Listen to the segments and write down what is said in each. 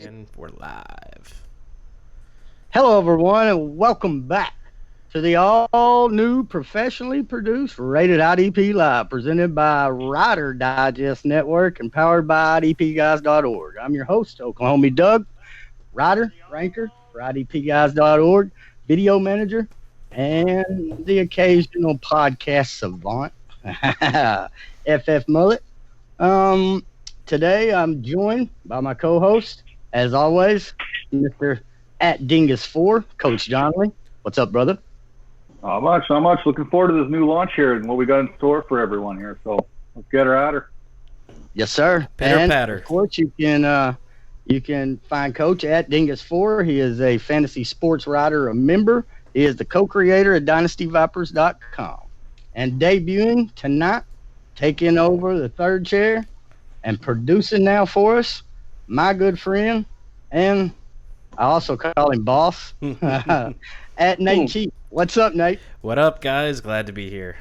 And we're live. Hello, everyone, and welcome back to the all-new professionally produced Rated IDP Live, presented by Rider Digest Network and powered by IDPguys.org. I'm your host, Oklahoma Doug, writer, ranker for IDPguys.org, video manager, and the occasional podcast savant, FF Mullet. Today, I'm joined by my co-host, as always, Mr. at Dingus4, Coach Donnelly. What's up, brother? Not much. Looking forward to this new launch here and what we got in store for everyone here. So let's get her at her. Yes, sir. Pitter patter. Of course, you can find Coach at Dingus4. He is a fantasy sports writer, a member. He is the co-creator of DynastyVipers.com. And debuting tonight, taking over the third chair and producing now for us, my good friend, and I also call him boss, at Nate Cheap. What's up, Nate? What up, guys? Glad to be here.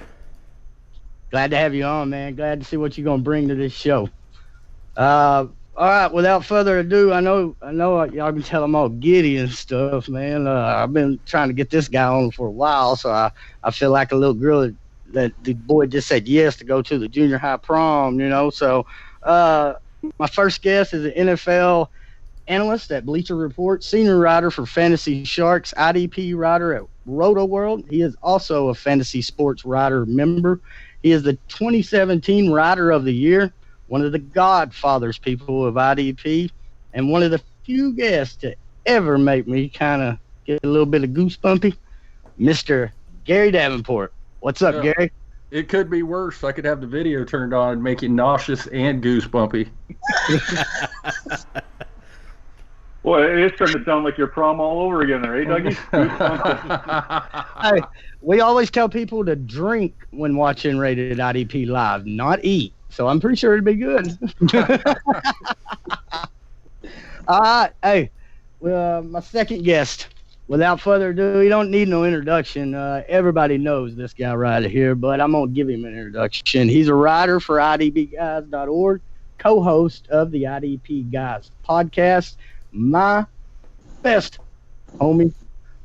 Glad to have you on, man. Glad to see what you're going to bring to this show. All right, without further ado, I know y'all can tell I'm all giddy and stuff, man. I've been trying to get this guy on for a while, so I feel like a little girl that the boy just said yes to go to the junior high prom, So my first guest is an NFL analyst at Bleacher Report, senior writer for Fantasy Sharks, IDP writer at Roto World. He is also a fantasy sports writer member. He is the 2017 Writer of the Year, one of the godfathers people of IDP, and one of the few guests to ever make me kind of get a little bit of goosebumpy, Mr. Gary Davenport. What's up, Gary? It could be worse. I could have the video turned on and make you nauseous and goosebumpy. Boy, it's starting to sound like your prom all over again there, eh, Dougie? Hey, we always tell people to drink when watching Rated IDP Live, not eat. So I'm pretty sure it'd be good. All right. Hey, my second guest. Without further ado, he don't need no introduction. Everybody knows this guy right here, but I'm going to give him an introduction. He's a writer for IDPguys.org, co-host of the IDP Guys podcast, my best homie,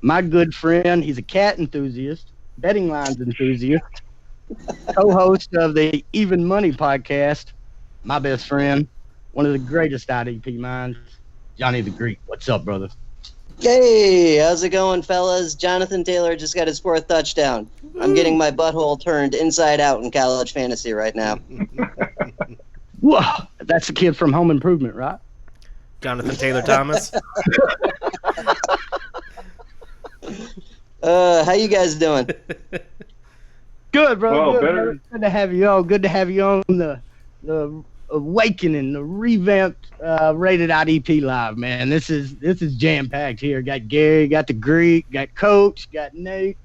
my good friend. He's a cat enthusiast, betting lines enthusiast, co-host of the Even Money podcast, my best friend, one of the greatest IDP minds, Johnny the Greek. What's up, brother? Hey, how's it going, fellas? Jonathan Taylor just got his fourth touchdown. I'm getting my butthole turned inside out in college fantasy right now. Whoa, that's the kid from Home Improvement, right? Jonathan Taylor Thomas. How you guys doing? Good, bro. Well, good, better. bro. Good to have you on. Good to have you on the awakening, the revamped Rated IDP Live, man. This is jam packed here. Got Gary, got the Greek, got Coach, got Nate.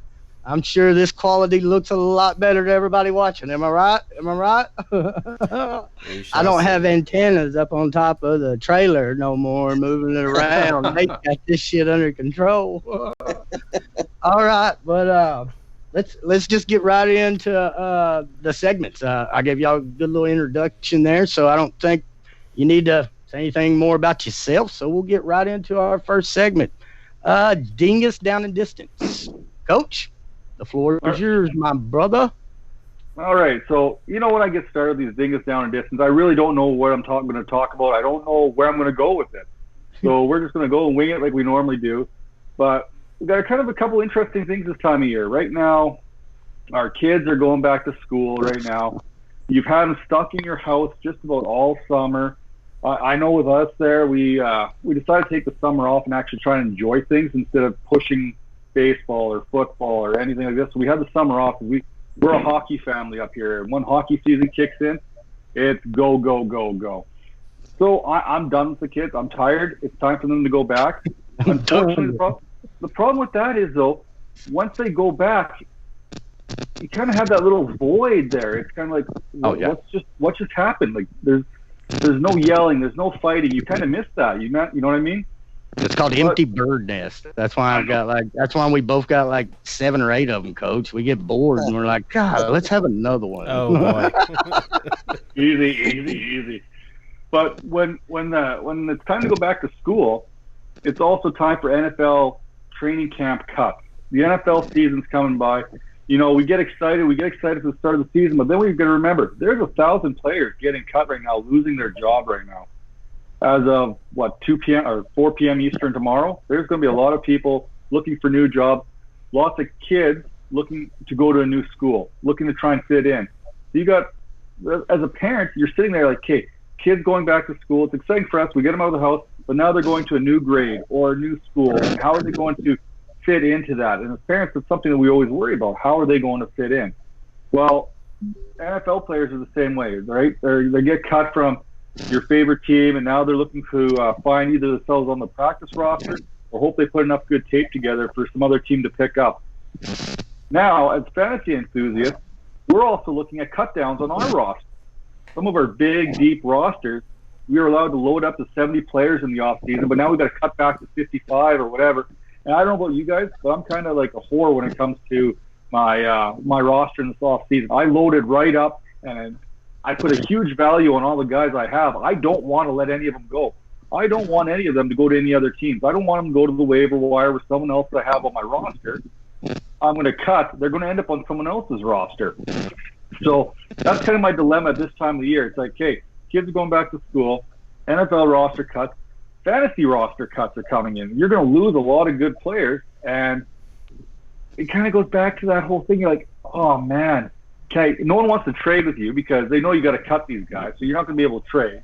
I'm sure this quality looks a lot better to everybody watching. Am I right? I don't have antennas up on top of the trailer no more, moving it around. Nate got this shit under control. All right, but let's just get right into the segments. I gave y'all a good little introduction there, so I don't think you need to say anything more about yourself. So we'll get right into our first segment. Dingus Down and Distance. Coach, the floor is yours, my brother. All right. So, when I get started with these dingus down and distance, I really don't know what I'm going to talk about. I don't know where I'm going to go with it. So we're just going to go and wing it like we normally do. But we got kind of a couple interesting things this time of year. Right now, our kids are going back to school right now. You've had them stuck in your house just about all summer. I know with us there, we decided to take the summer off and actually try and enjoy things instead of pushing baseball or football or anything like this. So we had the summer off. We're a hockey family up here. When hockey season kicks in, it's go, go, go, go. So I'm done with the kids. I'm tired. It's time for them to go back. Unfortunately, the problem with that is, though, once they go back, you kind of have that little void there. It's kind of like, what just happened? Like there's no yelling, there's no fighting. You kind of miss that. You know what I mean? It's called empty bird nest. That's why that's why we both got like 7 or 8 of them, Coach. We get bored and we're like, God, let's have another one. Oh boy. Easy. But when it's time to go back to school, it's also time for NFL training camp cuts. The NFL season's coming by. You know, we get excited for the start of the season, but then we've got to remember there's 1,000 players getting cut right now, losing their job right now. As of 2 p.m. or 4 p.m. Eastern tomorrow, there's going to be a lot of people looking for new jobs, lots of kids looking to go to a new school, looking to try and fit in. So you got, as a parent, you're sitting there like, okay, kids going back to school. It's exciting for us. We get them out of the house, but now they're going to a new grade or a new school. And how are they going to fit into that? And as parents, it's something that we always worry about. How are they going to fit in? Well, NFL players are the same way, right? They get cut from your favorite team, and now they're looking to find either themselves on the practice roster or hope they put enough good tape together for some other team to pick up. Now, as fantasy enthusiasts, we're also looking at cut downs on our roster. Some of our big, deep rosters, we were allowed to load up to 70 players in the offseason, but now we've got to cut back to 55 or whatever. And I don't know about you guys, but I'm kind of like a whore when it comes to my roster in this offseason. I loaded right up, and I put a huge value on all the guys I have. I don't want to let any of them go. I don't want any of them to go to any other teams. I don't want them to go to the waiver wire with someone else that I have on my roster. I'm going to cut. They're going to end up on someone else's roster. So that's kind of my dilemma at this time of the year. It's like, hey, kids are going back to school, NFL roster cuts, fantasy roster cuts are coming in. You're going to lose a lot of good players, and it kind of goes back to that whole thing. You're like, oh, man, okay, no one wants to trade with you because they know you got to cut these guys, so you're not going to be able to trade.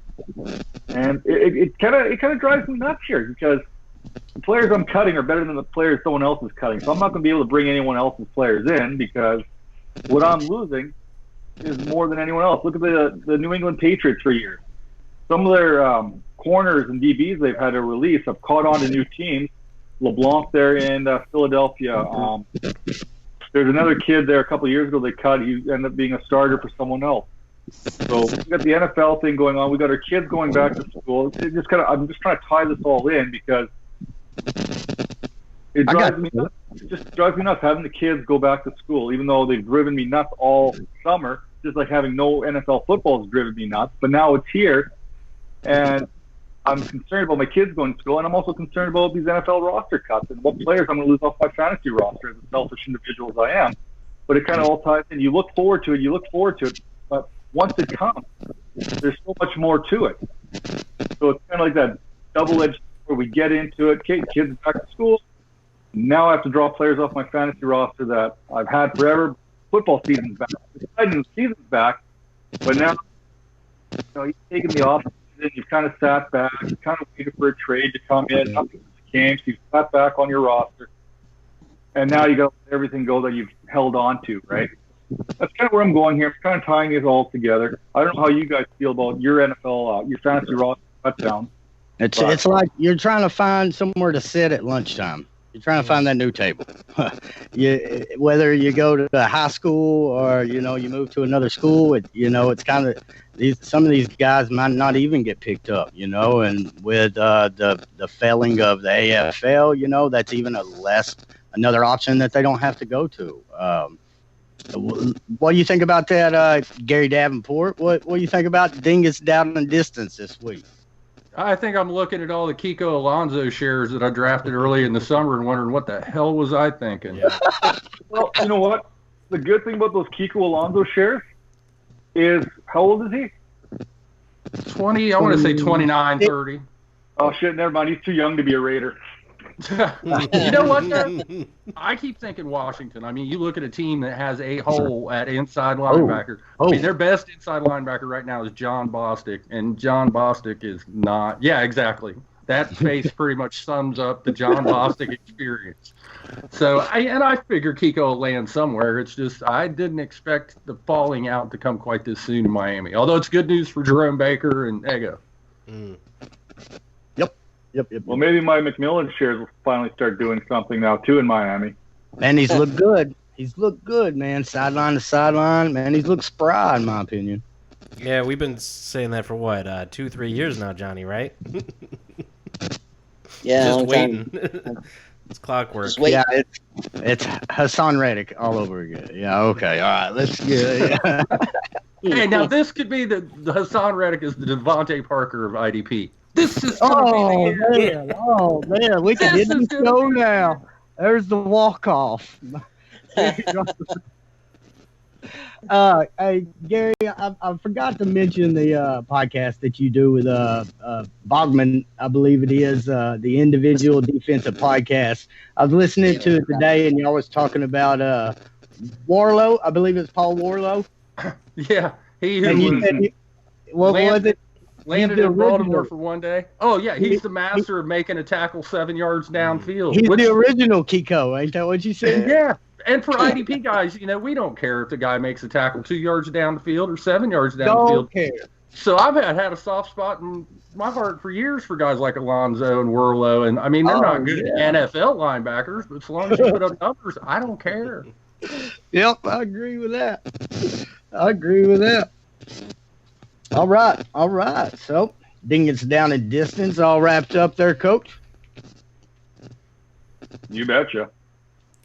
And it kind of drives me nuts here because the players I'm cutting are better than the players someone else is cutting. So I'm not going to be able to bring anyone else's players in because what I'm losing is more than anyone else. Look at the New England Patriots for years. Some of their corners and DBs they've had to release have caught on to new teams. LeBlanc there in Philadelphia. There's another kid there a couple of years ago they cut. He ended up being a starter for someone else. So we got the NFL thing going on. We got our kids going back to school. I'm just trying to tie this all in because it drives me nuts. It just drives me nuts having the kids go back to school, even though they've driven me nuts all summer. Just like having no NFL football has driven me nuts. But now it's here, and I'm concerned about my kids going to school, and I'm also concerned about these NFL roster cuts and what players I'm going to lose off my fantasy roster as a selfish individual as I am. But it kind of all ties in. You look forward to it, but once it comes, there's so much more to it. So it's kind of like that double-edged where we get into it. Okay, kids back to school. Now I have to draw players off my fantasy roster that I've had forever. Football season's back. The season's back, but now you've taken the off season. You've kind of sat back. You kind of waited for a trade to come in. Nothing came, so you sat back on your roster, and now you got to let everything go that you've held on to, right? That's kind of where I'm going here. I'm kind of tying it all together. I don't know how you guys feel about your NFL, your fantasy roster cut down. It's like you're trying to find somewhere to sit at lunchtime. You're trying to find that new table. Whether you go to a high school or, you move to another school, it's kind of some of these guys might not even get picked up, and with the failing of the AFL, that's even another option that they don't have to go to. What do you think about that, Gary Davenport? What do you think about Dingus down in distance this week? I think I'm looking at all the Kiko Alonso shares that I drafted early in the summer and wondering what the hell was I thinking. Yeah. Well, you know what? The good thing about those Kiko Alonso shares is, how old is he? 20, I want to say 29, 30. Oh, shit, never mind. He's too young to be a Raider. You know what, though? I keep thinking Washington. I mean, you look at a team that has a hole at inside linebacker. I mean, their best inside linebacker right now is John Bostic, and John Bostic is not. Yeah, exactly. That face pretty much sums up the John Bostic experience. So, I figure Kiko will land somewhere. It's just I didn't expect the falling out to come quite this soon in Miami. Although it's good news for Jerome Baker and Ego. Mm. Yep. Well, maybe my McMillan shares will finally start doing something now, too, in Miami. And he's looked good. He's looked good, man. Sideline to sideline. Man, he's looked spry, in my opinion. Yeah, we've been saying that for what, 2-3 years now, Johnny, right? Yeah, Just long waiting. time. It's clockwork. Just wait. Yeah, it's Hassan Reddick all over again. Yeah, okay. All right, let's get Hey, now this could be the Hassan Reddick is the Devontae Parker of IDP. This is gonna be the year. Man, we can This get is the gonna show be the now. There's the walk-off. Hey, Gary, I forgot to mention the podcast that you do with Bogman, I believe it is, the individual defensive podcast. I was listening to it today, and y'all was talking about Warlow. I believe it's Paul Warlow. Yeah, he And you was said, what was it? landed the in Baltimore original. for one day. Oh yeah, he's the master of making a tackle 7 yards downfield. He's which- the original Kiko, ain't that what you said? Yeah, and for IDP guys, we don't care if the guy makes a tackle 2 yards down the field or 7 yards down the field. Don't care. So I've had a soft spot in my heart for years for guys like Alonzo and Worlow, and I mean they're not good NFL linebackers, but as long as you put up numbers, I don't care. Yep, I agree with that. All right. So, Dingus down in distance, all wrapped up there, Coach. You betcha.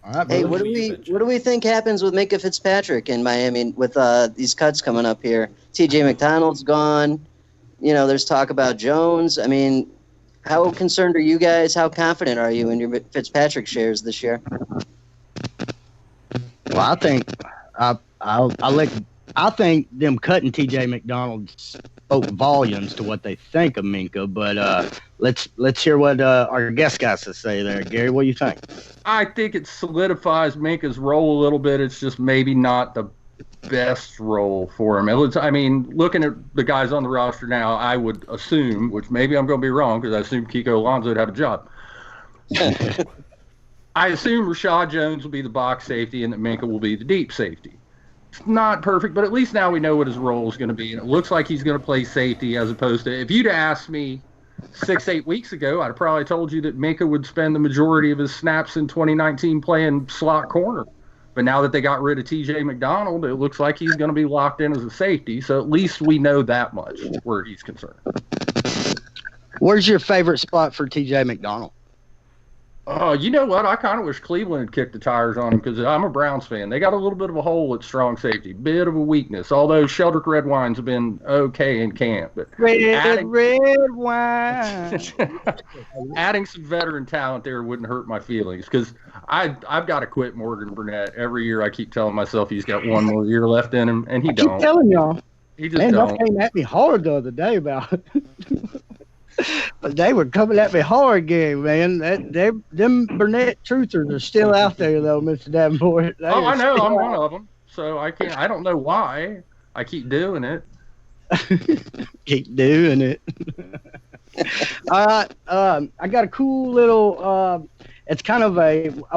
All right, Hey, brother. what do we think happens with Minka Fitzpatrick in Miami with these cuts coming up here? TJ McDonald's gone. There's talk about Jones. I mean, how concerned are you guys? How confident are you in your Fitzpatrick shares this year? Well, I think I think them cutting TJ McDonald spoke volumes to what they think of Minka. But let's hear what our guest guys to say there. Gary, what do you think? I think it solidifies Minka's role a little bit. It's just maybe not the best role for him. I mean, looking at the guys on the roster now, I would assume, which maybe I'm going to be wrong because I assume Kiko Alonso would have a job. I assume Rashad Jones will be the box safety and that Minka will be the deep safety. It's not perfect, but at least now we know what his role is going to be. And it looks like he's going to play safety as opposed to, if you'd asked me 6-8 weeks ago, I'd have probably told you that Minka would spend the majority of his snaps in 2019 playing slot corner. But now that they got rid of TJ McDonald, it looks like he's going to be locked in as a safety. So at least we know that much where he's concerned. Where's your favorite spot for TJ McDonald? You know what? I kind of wish Cleveland had kicked the tires on him because I'm a Browns fan. They got a little bit of a hole at strong safety, bit of a weakness. Although Sheldrick Red Wines have been okay in camp, but Red wine. adding some veteran talent there wouldn't hurt my feelings because I've got to quit Morgan Burnett every year. I keep telling myself he's got one more year left in him, and he Keep don't. telling y'all. He just Man, y'all don't. came at me hard the other day about it. But they were coming at me hard, Gary, man. Them Burnett truthers are still out there, though, Mr. Davenport. They Oh, are I know. still I'm out. one of them. So I can't. I don't know why I keep doing it. Keep doing it. All right. I got a cool little. It's kind of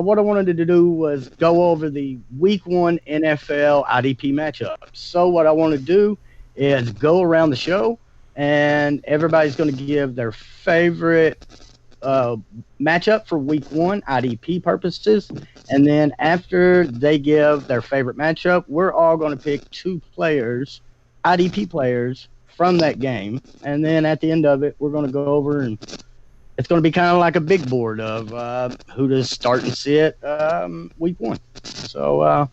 what I wanted to do was go over the Week 1 NFL IDP matchups. So what I want to do is go around the show, and everybody's going to give their favorite matchup for Week 1 IDP purposes. And then after they give their favorite matchup, we're all going to pick 2 players, IDP players, from that game. And then at the end of it, we're going to go over and it's going to be kind of like a big board of who to start and sit Week 1. So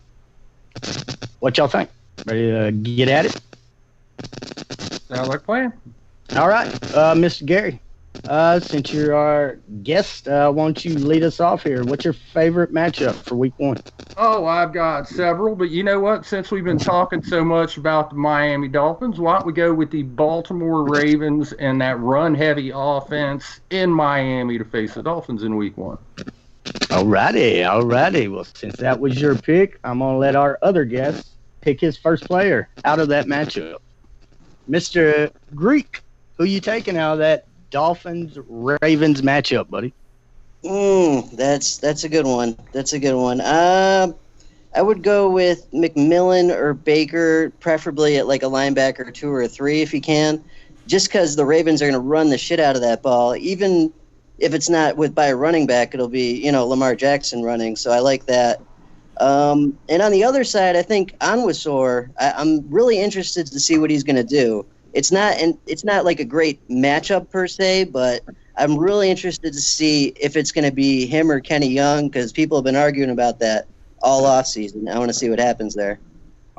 what y'all think? Ready to get at it? Sounds like a plan. All right, Mr. Gary, since you're our guest, why don't you lead us off here? What's your favorite matchup for Week 1? Oh, I've got several, but you know what? Since we've been talking so much about the Miami Dolphins, why don't we go with the Baltimore Ravens and that run-heavy offense in Miami to face the Dolphins in Week 1? All righty. Well, since that was your pick, I'm going to let our other guest pick his first player out of that matchup. Mr. Greek, who you taking out of that Dolphins-Ravens matchup, buddy? That's a good one. I would go with McMillan or Baker, preferably at like a linebacker 2 or 3 if you can, just because the Ravens are going to run the shit out of that ball. Even if it's not by a running back, it'll be Lamar Jackson running. So I like that. And on the other side, I think Onwuasor, I'm really interested to see what he's going to do. It's not like a great matchup per se, but I'm really interested to see if it's going to be him or Kenny Young because people have been arguing about that all offseason. I want to see what happens there.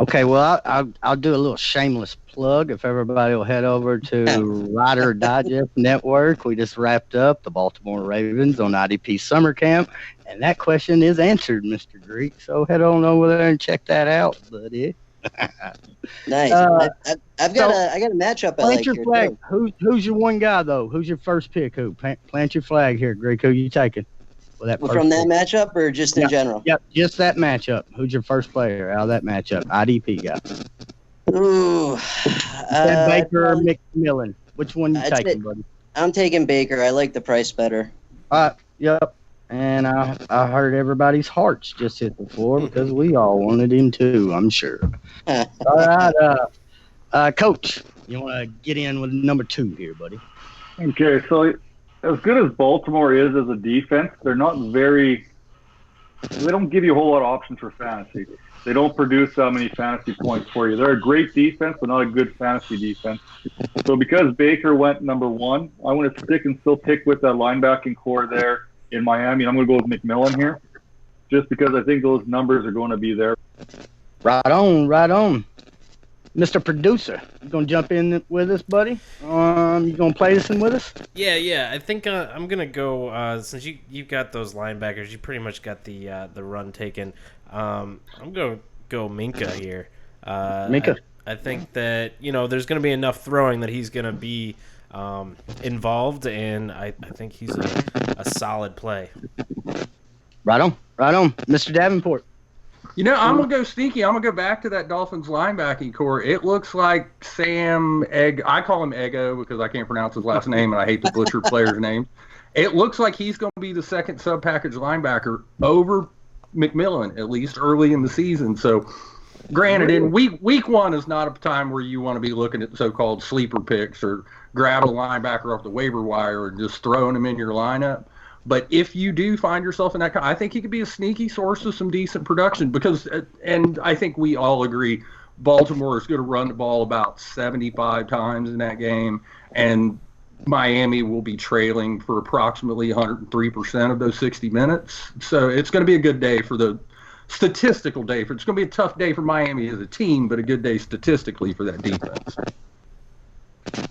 Okay, well, I'll do a little shameless plug. If everybody will head over to Rider Digest Network, we just wrapped up the Baltimore Ravens on IDP Summer Camp, and that question is answered, Mr. Greek. So head on over there and check that out, buddy. Nice. I got a matchup I Plant like your here flag. too. Who's your one guy though? Who's your first pick? Who? Plant your flag here, Greek. Who you taking? From that matchup or just in general? Yep, just that matchup. Who's your first player out of that matchup? IDP guy. Ooh. Baker or McMillan. Which one you taking, buddy? I'm taking Baker. I like the price better. Yep. And I heard everybody's hearts just hit the floor because we all wanted him too, I'm sure. All right, Coach, you want to get in with number 2 here, buddy? Okay, so as good as Baltimore is as a defense, they don't give you a whole lot of options for fantasy. They don't produce that many fantasy points for you. They're a great defense, but not a good fantasy defense. So because Baker went number 1, I want to still pick with that linebacking core there in Miami. I'm going to go with McMillan here, just because I think those numbers are going to be there. Right on. Mr. Producer, you gonna jump in with us, buddy? You gonna play this in with us? Yeah. I think I'm gonna go since you've got those linebackers. You pretty much got the run taken. I'm gonna go Minka here. Minka. I think that there's gonna be enough throwing that he's gonna be involved, and I think he's a solid play. Right on, Mr. Davenport. I'm going to go sneaky. I'm going to go back to that Dolphins linebacking core. It looks like Sam Egg. I call him Eggo because I can't pronounce his last name, and I hate to butcher players' names. It looks like he's going to be the second sub-package linebacker over McMillan, at least early in the season. So, granted, in week 1 is not a time where you want to be looking at so-called sleeper picks or grab a linebacker off the waiver wire and just throwing him in your lineup. But if you do find yourself in that, I think he could be a sneaky source of some decent production because, and I think we all agree, Baltimore is going to run the ball about 75 times in that game, and Miami will be trailing for approximately 103% of those 60 minutes. So it's going to be a good day for the statistical day. It's going to be a tough day for Miami as a team, but a good day statistically for that defense.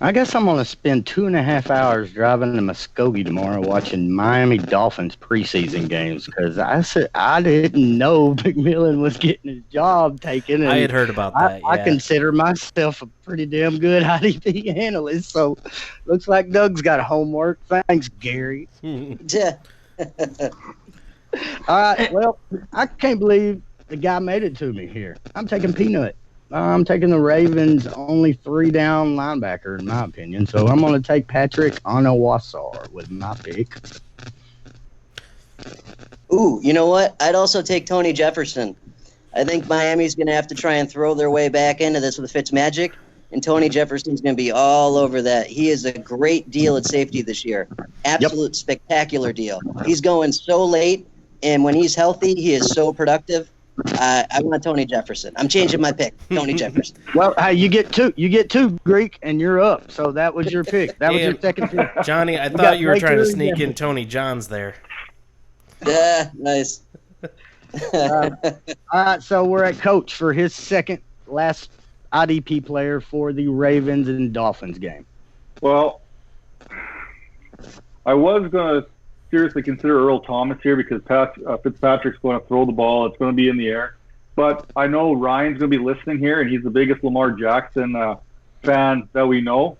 I guess I'm going to spend 2.5 hours driving to Muskogee tomorrow watching Miami Dolphins preseason games because I didn't know McMillan was getting his job taken. And I had heard about that. I consider myself a pretty damn good IDP analyst, so looks like Doug's got homework. Thanks, Gary. Yeah. All right, well, I can't believe the guy made it to me here. I'm taking Peanut. I'm taking the Ravens' only 3-down linebacker, in my opinion. So I'm going to take Patrick Onowasar with my pick. Ooh, you know what? I'd also take Tony Jefferson. I think Miami's going to have to try and throw their way back into this with Fitzmagic, and Tony Jefferson's going to be all over that. He is a great deal at safety this year. Absolute spectacular deal. He's going so late, and when he's healthy, he is so productive. I want Tony Jefferson. I'm changing my pick. Tony Jefferson. Well, you get two. You get 2, Greek, and you're up. So that was your pick. That was your second pick. Johnny, I thought you were trying to sneak in Tony Johns there. Yeah, nice. All right, so we're at Coach for his second last IDP player for the Ravens and Dolphins game. Well, I was going to seriously consider Earl Thomas here because Fitzpatrick's going to throw the ball. It's going to be in the air. But I know Ryan's going to be listening here, and he's the biggest Lamar Jackson fan that we know.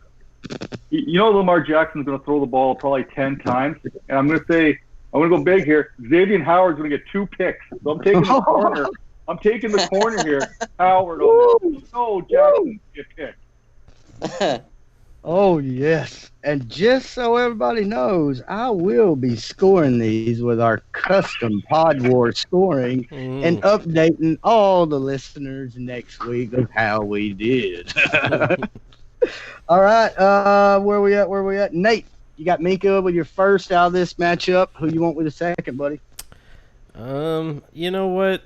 You know Lamar Jackson's going to throw the ball probably 10 times. And I'm going to go big here. Xavier Howard's going to get 2 picks. So I'm taking the corner. I'm taking the corner here. Howard on this. No, Jackson get picked. Oh, yes. And just so everybody knows, I will be scoring these with our custom Pod War scoring and updating all the listeners next week of how we did. All right. Where we at? Nate, you got Minka with your first out of this matchup. Who you want with the second, buddy? You know what?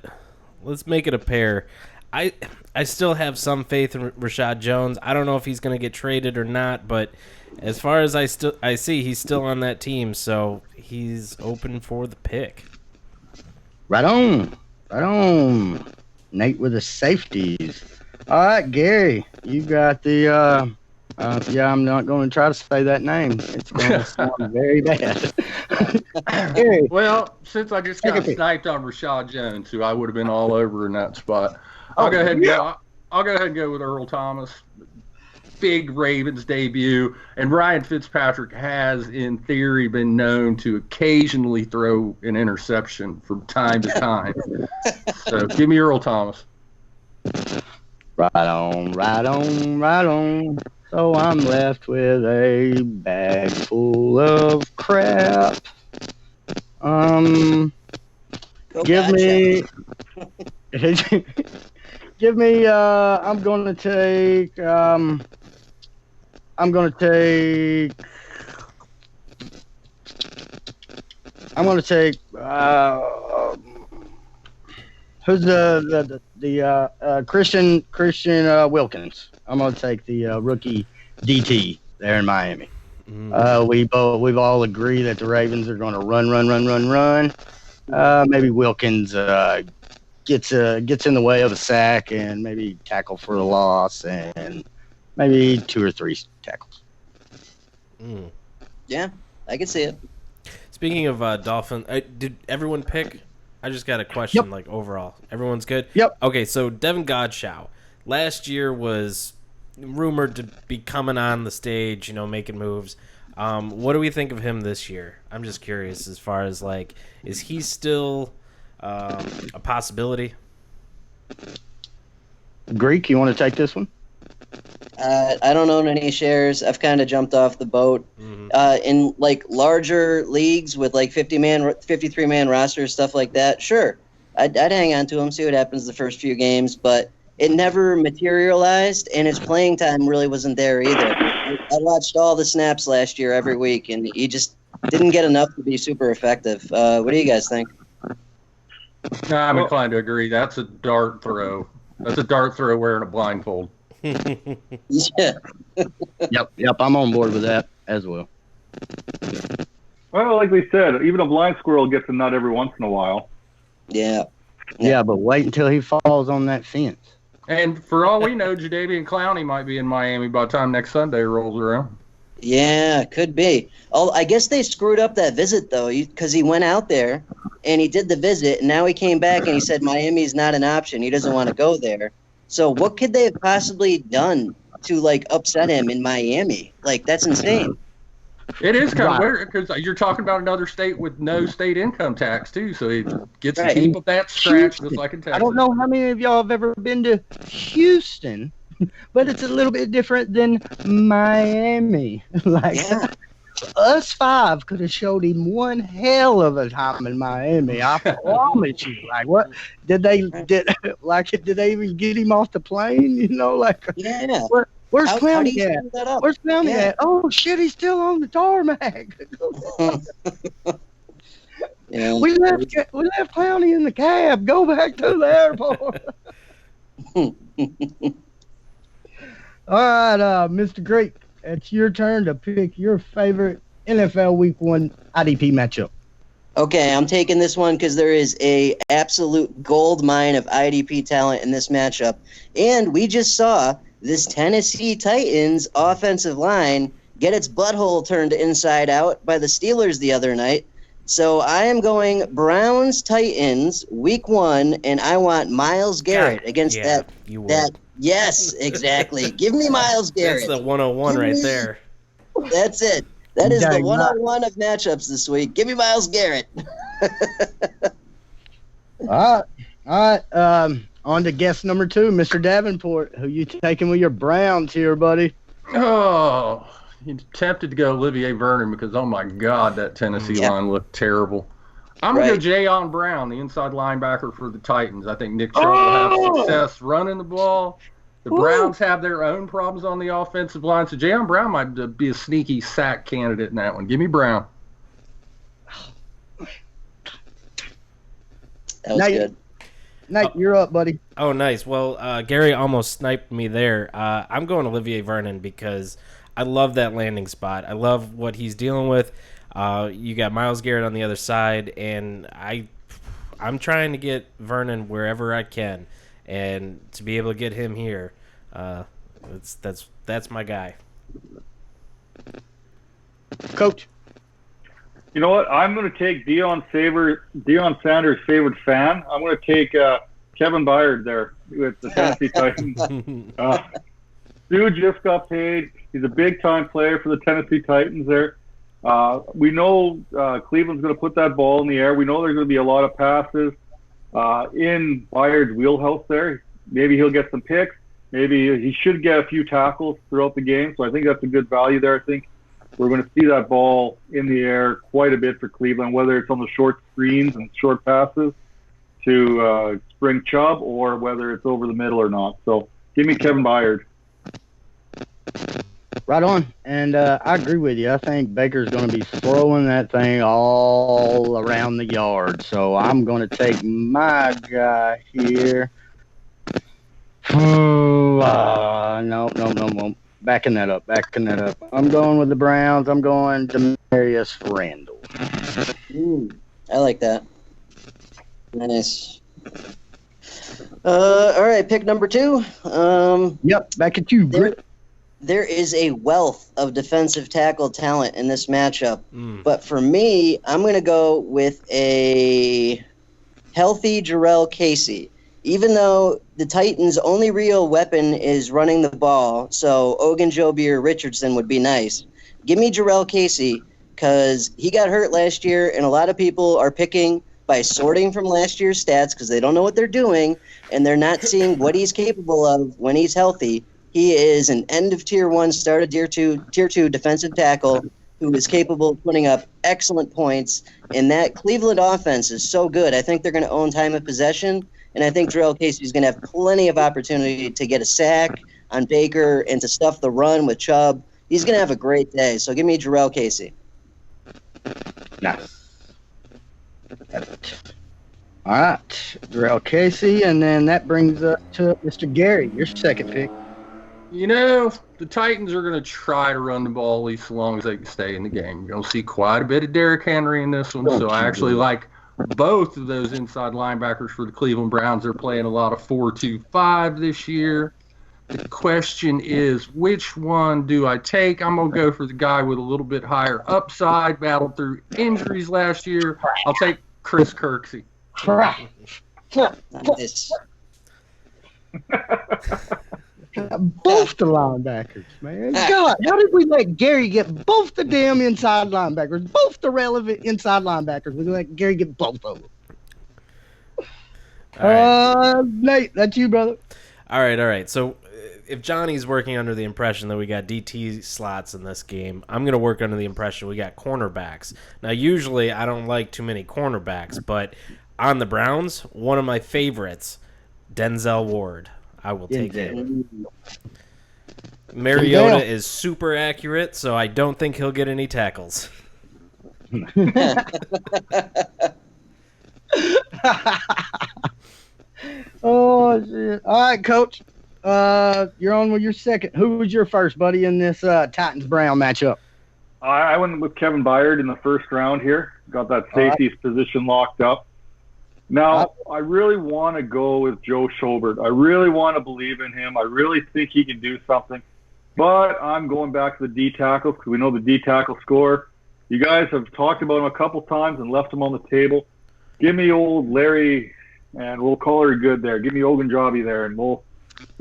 Let's make it a pair. I still have some faith in Rashad Jones. I don't know if he's going to get traded or not, but as far as I see, he's still on that team, so he's open for the pick. Right on. Nate with the safeties. All right, Gary, you got the. Yeah, I'm not going to try to say that name. It's going to sound very bad. Gary, Well, since I just got sniped on Rashad Jones, who I would have been all over in that spot, I'll go ahead and go. I'll go ahead and go with Earl Thomas. Big Ravens debut, and Ryan Fitzpatrick has, in theory, been known to occasionally throw an interception from time to time. So give me Earl Thomas. Right on, right on, right on. So I'm left with a bag full of crap. Give me. Give me. I'm gonna take. I'm gonna take. Who's the Christian Wilkins? I'm gonna take the rookie DT there in Miami. We've all agreed that the Ravens are gonna run. Maybe Wilkins gets in the way of a sack and maybe tackle for a loss and maybe 2 or 3 tackles. Yeah, I can see it. Speaking of Dolphin, did everyone pick? I just got a question, like, overall. Everyone's good? Yep. Okay, so Devin Godchaux. Last year was rumored to be coming on the stage, you know, making moves. What do we think of him this year? I'm just curious as far as, like, is he still a possibility? Greek, you want to take this one? I don't own any shares. I've kind of jumped off the boat. In like larger leagues with like 53-man rosters, stuff like that. Sure, I'd hang on to him, see what happens the first few games, but it never materialized, and his playing time really wasn't there either. I watched all the snaps last year every week, and he just didn't get enough to be super effective. What do you guys think? No, I'm inclined to agree. That's a dart throw. That's a dart throw wearing a blindfold. Yeah. Yep. I'm on board with that as well. Well, like we said, even a blind squirrel gets a nut every once in a while. Yeah. Yeah, but wait until he falls on that fence. And for all we know, Jadeveon Clowney might be in Miami by the time next Sunday rolls around. Yeah, could be. Oh, I guess they screwed up that visit, though, because he went out there and he did the visit, and now he came back and he said Miami's not an option. He doesn't want to go there. So what could they have possibly done to, like, upset him in Miami? Like, that's insane. It is kind of weird because you're talking about another state with no state income tax, too, so he gets to keep up that scratch just like in Texas. I don't know how many of y'all have ever been to Houston, but it's a little bit different than Miami. Us 5 could have showed him one hell of a time in Miami. I promise you. Like, what did they even get him off the plane? You know, like, yeah. Where's Clowney at? Where's Clowney at? Oh shit, he's still on the tarmac. Yeah. We left Clowney in the cab. Go back to the airport. All right, Mr. Great, it's your turn to pick your favorite NFL Week 1 IDP matchup. Okay, I'm taking this one because there is a absolute gold mine of IDP talent in this matchup, and we just saw this Tennessee Titans offensive line get its butthole turned inside out by the Steelers the other night. So I am going Browns Titans Week 1, and I want Myles Garrett against that. Yes, exactly. Give me Myles Garrett. That's the 101 right there. That's it. That is the 101 of matchups this week. Give me Myles Garrett. All right. On to guest number 2, Mr. Davenport. Who you taking with your Browns here, buddy? Oh, you tempted to go Olivier Vernon because, oh my God, that Tennessee line looked terrible. I'm going to go Jayon Brown, the inside linebacker for the Titans. I think Nick Chubb will have success running the ball. The Browns have their own problems on the offensive line, so Jayon Brown might be a sneaky sack candidate in that one. Give me Brown. That was good. Nate, you're up, buddy. Oh, nice. Well, Gary almost sniped me there. I'm going Olivier Vernon because I love that landing spot. I love what he's dealing with. You got Myles Garrett on the other side, and I'm trying to get Vernon wherever I can. and to be able to get him here, that's my guy. Coach. You know what? I'm going to take Deion Sanders' favorite fan. I'm going to take Kevin Byard there with the Tennessee Titans. Dude just got paid. He's a big-time player for the Tennessee Titans there. We know Cleveland's going to put that ball in the air. We know there's going to be a lot of passes in Byard's wheelhouse there. Maybe he'll get some picks. Maybe he should get a few tackles throughout the game. So I think that's a good value there. I think we're going to see that ball in the air quite a bit for Cleveland, whether it's on the short screens and short passes to Spring Chubb or whether it's over the middle or not. So give me Kevin Byard. Right on. And I agree with you. I think Baker's going to be throwing that thing all around the yard. So I'm going to take my guy here. No. Backing that up. I'm going with the Browns. I'm going Demarius Randall. I like that. Nice. All right, pick number 2. Yep, back at you, Grit. There is a wealth of defensive tackle talent in this matchup. But for me, I'm going to go with a healthy Jarrell Casey. Even though the Titans' only real weapon is running the ball, so Ogunjobi or Richardson would be nice. Give me Jarrell Casey because he got hurt last year, and a lot of people are picking by sorting from last year's stats because they don't know what they're doing, and they're not seeing what he's capable of when he's healthy. He is an end of Tier 1, start of Tier 2 defensive tackle who is capable of putting up excellent points, and that Cleveland offense is so good. I think they're going to own time of possession. And I think Jarrell Casey is going to have plenty of opportunity to get a sack on Baker and to stuff the run with Chubb. He's going to have a great day. So give me Jarrell Casey. Nice. All right. Jarrell Casey. And then that brings us to Mr. Gary, your second pick. You know, the Titans are going to try to run the ball at least as long as they can stay in the game. You're going to see quite a bit of Derrick Henry in this one. So I actually like both of those inside linebackers for the Cleveland Browns. They're playing a lot of 4-2-5 this year. The question is, which one do I take? I'm going to go for the guy with a little bit higher upside, battled through injuries last year. I'll take Chris Kirksey. Nice. Both the linebackers, man. God, how did we let Gary get both the damn inside linebackers, both the relevant inside linebackers? We let Gary get both of them. Right. Nate, that's you, brother. All right. So if Johnny's working under the impression that we got DT slots in this game, I'm going to work under the impression we got cornerbacks. Now, usually I don't like too many cornerbacks, but on the Browns, one of my favorites, Denzel Ward. I will take him. Mariota is super accurate, so I don't think he'll get any tackles. Oh, shit. All right, Coach. You're on with your second. Who was your first, buddy, in this Titans-Brown matchup? I went with Kevin Byard in the first round here. Got that safety's position locked up. Now, I really want to go with Joe Schobert. I really want to believe in him. I really think he can do something. But I'm going back to the D tackles because we know the D tackle score. You guys have talked about him a couple times and left him on the table. Give me old Larry, and we'll call her good there. Give me Ogunjobi there, and we'll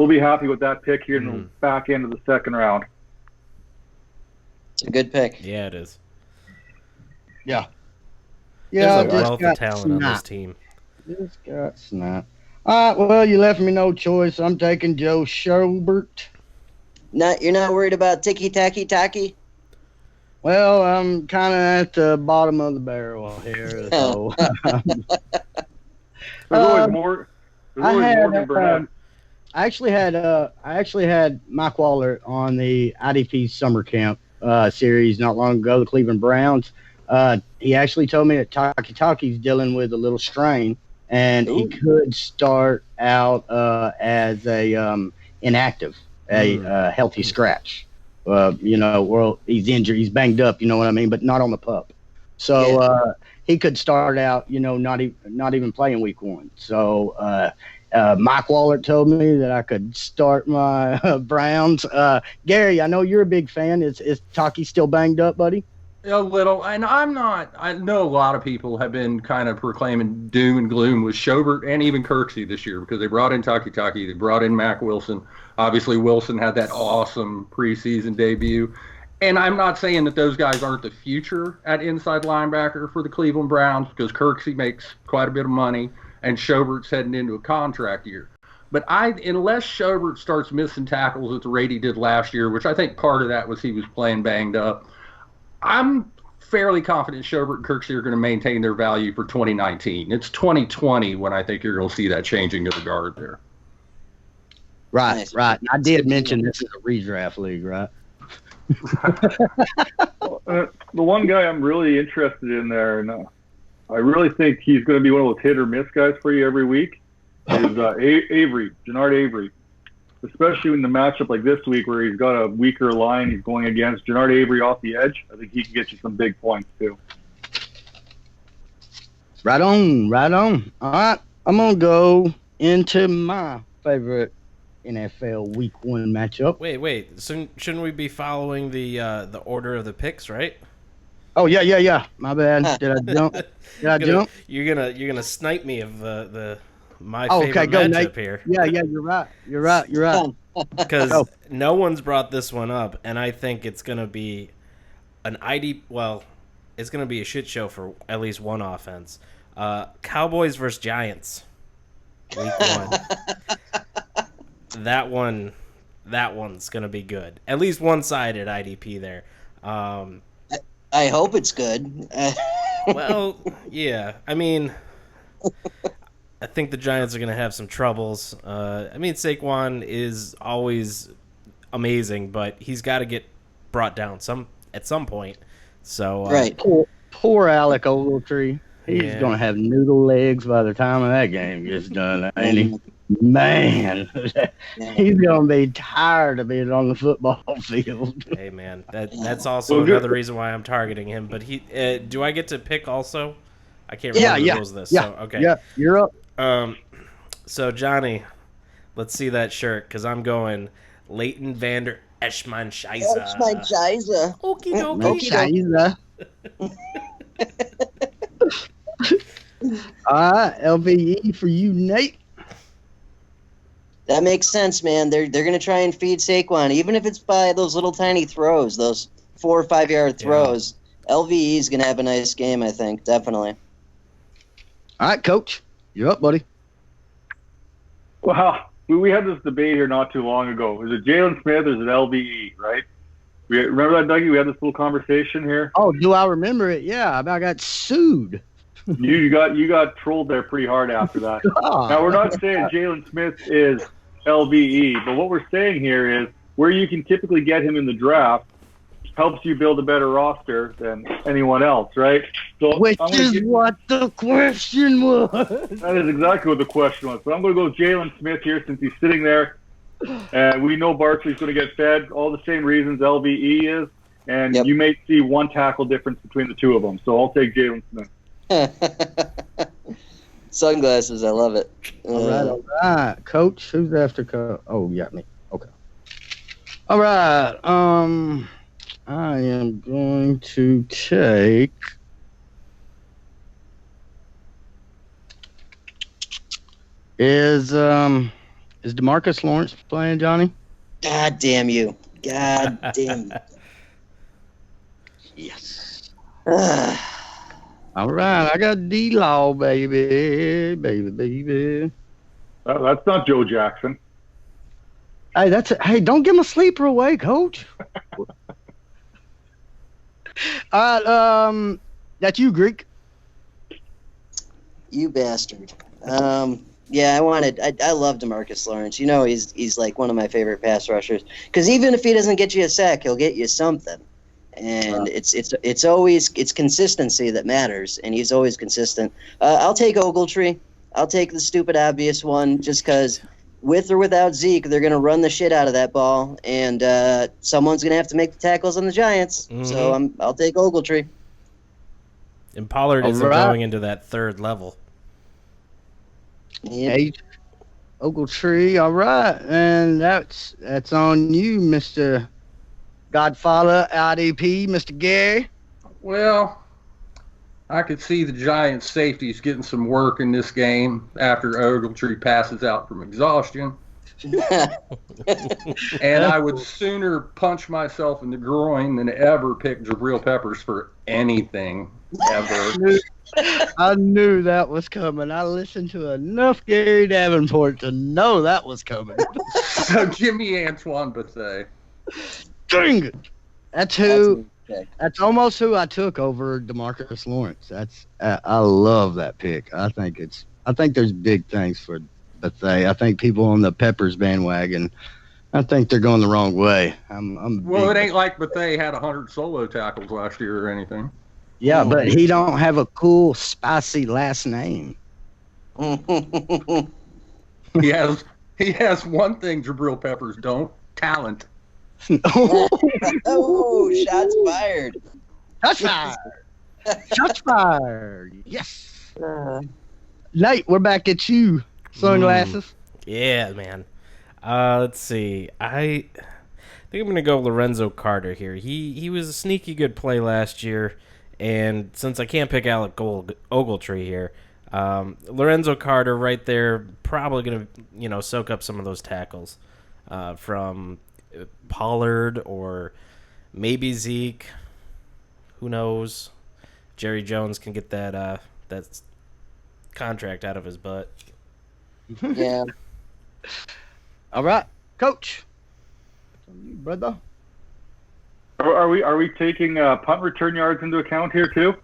be happy with that pick here in the back end of the second round. It's a good pick. Yeah, it is. Yeah. There's a wealth of talent on this team. Just got snap. All right, well, you left me no choice. I'm taking Joe Schobert. You're not worried about ticky-tacky-tacky? Well, I'm kind of at the bottom of the barrel here. So. There's always more than Burnett. I actually had Mike Waller on the IDP summer camp series not long ago, the Cleveland Browns. He actually told me that Taki's dealing with a little strain, and he could start out as a inactive, a healthy scratch. He's injured, he's banged up, you know what I mean, but not on the pup. So he could start out, not even playing week 1. So Mike Waller told me that I could start my Browns. Gary, I know you're a big fan. Is Taki still banged up, buddy? A little, and I'm not. I know a lot of people have been kind of proclaiming doom and gloom with Schobert and even Kirksey this year because they brought in Taki, they brought in Mac Wilson. Obviously, Wilson had that awesome preseason debut. And I'm not saying that those guys aren't the future at inside linebacker for the Cleveland Browns because Kirksey makes quite a bit of money and Schobert's heading into a contract year. But unless Schobert starts missing tackles at the rate he did last year, which I think part of that was he was playing banged up, I'm fairly confident Schobert and Kirksey are going to maintain their value for 2019. It's 2020 when I think you're going to see that changing of the guard there. Right, Nice. right. I did mention this is a redraft league, right? The one guy I'm really interested in there, and I really think he's going to be one of those hit or miss guys for you every week, is Avery, Jannard Avery. Especially in the matchup like this week where he's got a weaker line he's going against. Jannard Avery off the edge, I think he can get you some big points too. Right on, right on. All right, I'm going to go into my favorite NFL Week 1 matchup. Wait. So shouldn't we be following the order of the picks, right? Oh, yeah. My bad. Did I jump? Did I jump? You're gonna snipe me of my Oh, favorite okay, go, matchup Nate. here. Yeah, you're right. You're right. Because no one's brought this one up, and I think it's going to be an IDP. Well, it's going to be a shit show for at least one offense. Cowboys versus Giants, week 1. That one's going to be good. At least one-sided IDP there. I hope it's good. Well, yeah. I mean, I think the Giants are going to have some troubles. Saquon is always amazing, but he's got to get brought down at some point. So Right. Poor Alec Ogletree. He's Yeah. going to have noodle legs by the time of that game gets done, ain't he? Man, he's going to be tired of being on the football field. Hey, man, that's also another reason why I'm targeting him. But do I get to pick also? I can't remember who was this. Yeah, So, okay. yeah, you're up. So Johnny, let's see that shirt because I'm going Leighton Vander Eschman Scheiße. That's my Jiza. Okie Okay, all right, LVE for you, Nate. That makes sense, man. They're going to try and feed Saquon, even if it's by those little tiny throws, those 4 or 5 yard throws. Yeah. LVE is going to have a nice game, I think, definitely. All right, Coach, you're up, buddy. Wow, we had this debate here not too long ago. Is it Jalen Smith or is it LVE, right? Remember that, Dougie? We had this little conversation here. Oh, do I remember it? Yeah, I got sued. You got trolled there pretty hard after that. Now, we're not saying Jalen Smith is LVE, but what we're saying here is where you can typically get him in the draft helps you build a better roster than anyone else, right? So which is what the question was. That is exactly what the question was. But I'm going to go with Jalen Smith here since he's sitting there. And we know Barkley's going to get fed, all the same reasons LVE is. And you may see one tackle difference between the two of them. So I'll take Jalen Smith. Sunglasses, I love it. All right. Coach, who's after Coach? Oh, you got me. Okay. All right. I am going to take Is DeMarcus Lawrence playing, Johnny? God damn you. God damn you. Yes. All right, I got D-Law, baby. That's not Joe Jackson. Hey, don't give him a sleeper away, Coach. All right, that's you, Greek. You bastard. Yeah, I love DeMarcus Lawrence. You know, he's like one of my favorite pass rushers. Because even if he doesn't get you a sack, he'll get you something. And it's always consistency that matters, and he's always consistent. I'll take Ogletree. I'll take the stupid obvious one, just because with or without Zeke, they're going to run the shit out of that ball, and someone's going to have to make the tackles on the Giants. Mm-hmm. So I'll take Ogletree. And Pollard isn't going into that third level. Yep. Ogletree. All right, and that's on you, Mr. Godfather IDP, Mr. Gary. Well, I could see the Giants' safeties getting some work in this game after Ogletree passes out from exhaustion. And I would sooner punch myself in the groin than ever pick Jabril Peppers for anything ever. I knew that was coming. I listened to enough Gary Davenport to know that was coming. So Jimmy Antoine Bethea. Dang it! That's almost who I took over DeMarcus Lawrence. I love that pick. I think there's big things for Bethea. I think people on the Peppers bandwagon, I think they're going the wrong way. Well, it ain't like Bethea had 100 solo tackles last year or anything. Yeah, but he don't have a cool, spicy last name. He has one thing Jabril Peppers don't: talent. Oh, shots fired. Shots fired. Shots fired. Yes. Nate, we're back at you. Sunglasses. Yeah, man. Let's see. I think I'm going to go Lorenzo Carter here. He was a sneaky good play last year, and since I can't pick Alec Ogletree here, Lorenzo Carter right there probably going to soak up some of those tackles from Pollard or maybe Zeke. Who knows? Jerry Jones can get that contract out of his butt. Yeah. All right, Coach. You, brother. Are we taking punt return yards into account here too?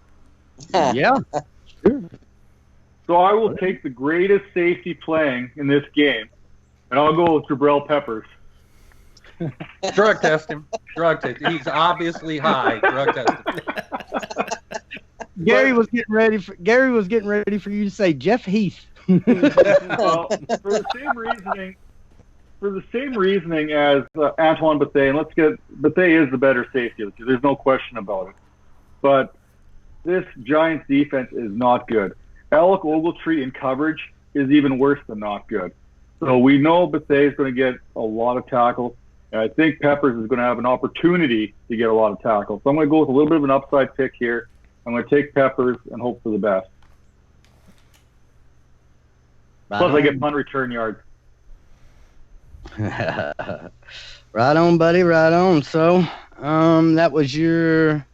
Yeah. Sure. So I will take the greatest safety playing in this game, and I'll go with Jabril Peppers. Drug test him. Drug test him. He's obviously high. Drug test him. Gary was getting ready for you to say Jeff Heath. Well, for the same reasoning as Antoine Bethea, and Bethea is the better safety. There's no question about it. But this Giants defense is not good. Alec Ogletree in coverage is even worse than not good. So we know Bethea is going to get a lot of tackles. And I think Peppers is going to have an opportunity to get a lot of tackles. So I'm going to go with a little bit of an upside pick here. I'm going to take Peppers and hope for the best. Plus, I get punt return yards. Right on, buddy. Right on. So, that was your.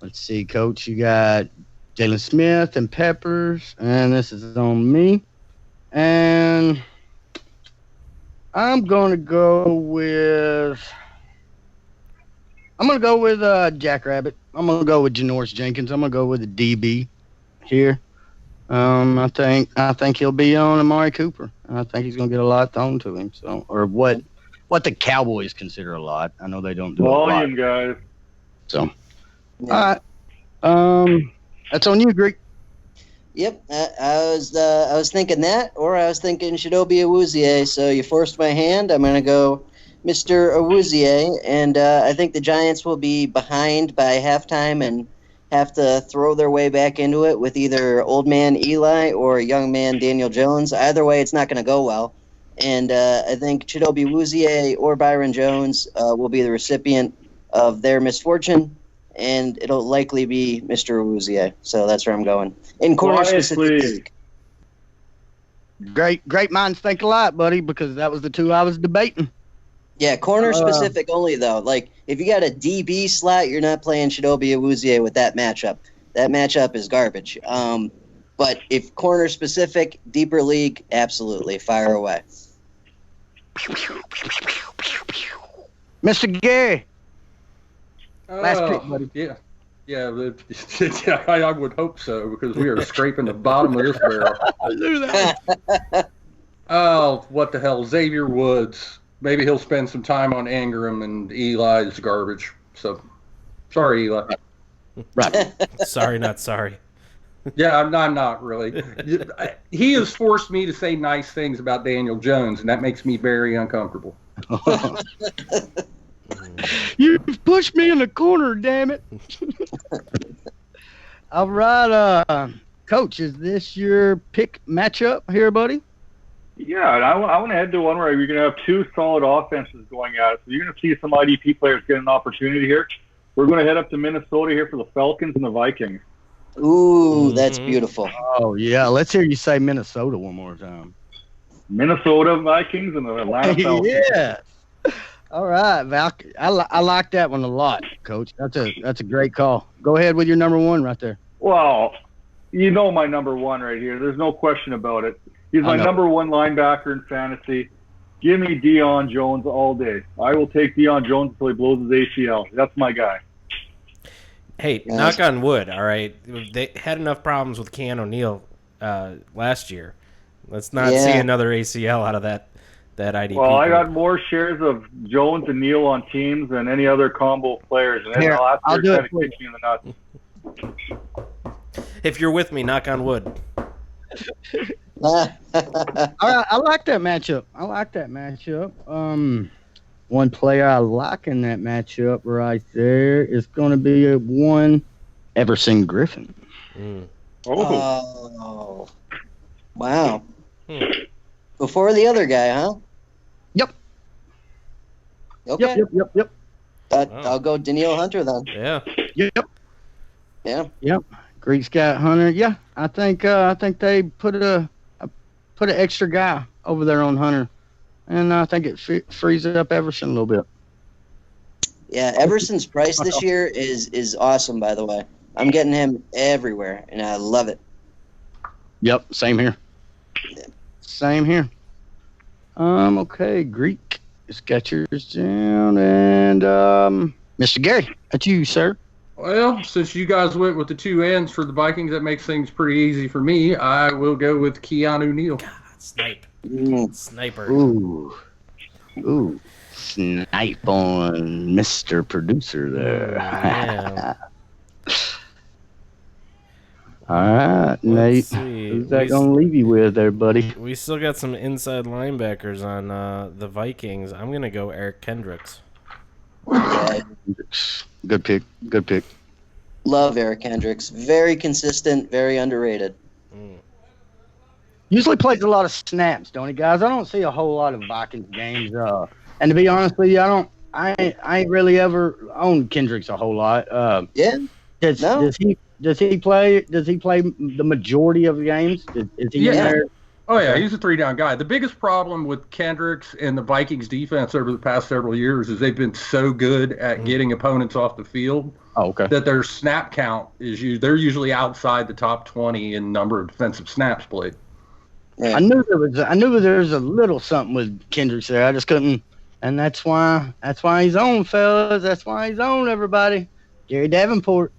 Let's see, Coach. You got Jalen Smith and Peppers, and this is on me. And I'm gonna go with Jackrabbit. I'm gonna go with Janoris Jenkins. I'm gonna go with the DB here. I think he'll be on Amari Cooper. I think he's gonna get a lot thrown to him. So, or what the Cowboys consider a lot. I know they don't do volume, a lot. guys. So, all right. That's on you, Greek. Yep, I was thinking that, or I was thinking Chidobe Awuzie. So you forced my hand. I'm gonna go Mr. Awuzie, and I think the Giants will be behind by halftime and have to throw their way back into it with either old man Eli or young man Daniel Jones. Either way, it's not going to go well. And I think Chidobe Awuzie or Byron Jones will be the recipient of their misfortune, and it'll likely be Mr. Awuzie. So that's where I'm going. In corner specific. Great minds think alike, buddy, because that was the two I was debating. Yeah, corner specific only, though. Like, if you got a DB slot, you're not playing Chidobe Awuzie with that matchup. That matchup is garbage. But if corner specific, deeper league, absolutely. Fire away. Mr. Gary. Last pick, buddy. Yeah. Yeah, I would hope so, because we are scraping the bottom of this barrel. I knew that. Oh, what the hell. Xavier Woods. Maybe he'll spend some time on Ingram, and Eli's garbage. So, sorry, Eli. Right. Sorry, not sorry. Yeah, I'm not really. He has forced me to say nice things about Daniel Jones, and that makes me very uncomfortable. You've pushed me in the corner, damn it. All right, Coach, is this your pick matchup here, buddy? Yeah, and I want to head to one where you're going to have two solid offenses going at it. So you're going to see some IDP players get an opportunity here. We're going to head up to Minnesota here for the Falcons and the Vikings. Ooh, that's beautiful. Oh, yeah. Let's hear you say Minnesota one more time. Minnesota Vikings and the Atlanta Falcons. Yeah. All right, Val. I like that one a lot, Coach. That's a great call. Go ahead with your number one right there. Well, you know my number one right here. There's no question about it. He's my number one linebacker in fantasy. Give me Deion Jones all day. I will take Deion Jones until he blows his ACL. That's my guy. Hey, knock on wood, all right? They had enough problems with Keanu O'Neal last year. Let's not see another ACL out of that IDP. Well, I got more shares of Jones and Neal on teams than any other combo players. And Here, I'll do it for you. In the nuts. If you're with me, knock on wood. All right, I like that matchup. One player I like in that matchup right there is going to be one Everson Griffin. Oh, wow! Before the other guy, huh? Yep. Okay. Yep. I'll go Danielle Hunter then. Yeah. Yep. Greek Scout Hunter. Yeah, I think they put an extra guy over there on Hunter, and I think it frees up Everson a little bit. Yeah, Everson's price this year is awesome. By the way, I'm getting him everywhere, and I love it. Yep, same here. Same here. Okay, Greek has got yours down, and Mr. Gary, that's you, sir. Well, since you guys went with the two ends for the Vikings, that makes things pretty easy for me. I will go with Keanu Neal. God, sniper. Ooh. Snipe on Mr. Producer there. Yeah. All right, Nate. Who's that going to leave you with there, buddy? We still got some inside linebackers on the Vikings. I'm going to go Eric Kendricks. Good pick. Love Eric Hendricks. Very consistent, very underrated. Usually plays a lot of snaps, don't he, guys? I don't see a whole lot of Vikings games. And to be honest with you, I ain't really ever owned Kendricks a whole lot. Does he play the majority of the games? Is he in there? Oh, yeah, he's a three-down guy. The biggest problem with Kendricks and the Vikings defense over the past several years is they've been so good at getting opponents off the field that their snap count they're usually outside the top 20 in number of defensive snaps played. Yeah. I knew there was a little something with Kendricks there. I just couldn't, and that's why he's on, fellas. That's why he's on, everybody. Gary Davenport.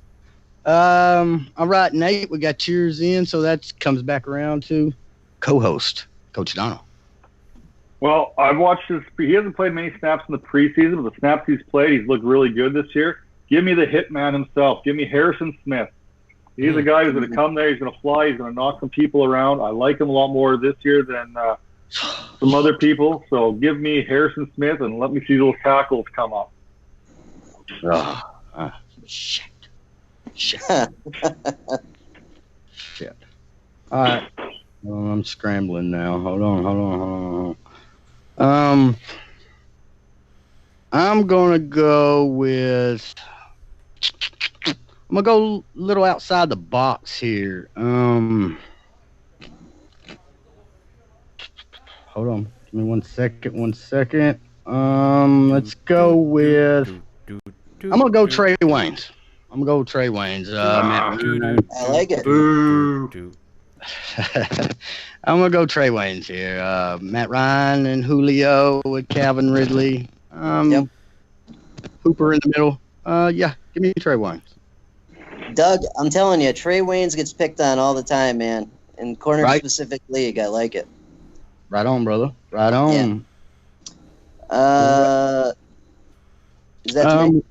All right, Nate, we got yours in, so that comes back around to co-host Coach Donald. Well, I've watched his. He hasn't played many snaps in the preseason, but the snaps he's played, he's looked really good this year. Give me the hitman himself. Give me Harrison Smith. He's a guy who's going to come there. He's going to fly. He's going to knock some people around. I like him a lot more this year than some other people. So give me Harrison Smith and let me see those tackles come up. Shit. All right. I'm scrambling now. Hold on. I'm gonna go with. I'm gonna go a little outside the box here. Hold on. Give me 1 second. Let's go with. I'm gonna go Trey Waynes. I like it. I'm gonna go Trey Waynes here. Matt Ryan and Julio with Calvin Ridley. Hooper in the middle. Give me Trey Waynes. Doug, I'm telling you, Trey Waynes gets picked on all the time, man. In corner-specific league, I like it. Right on, brother. Right on. Yeah. Is that me?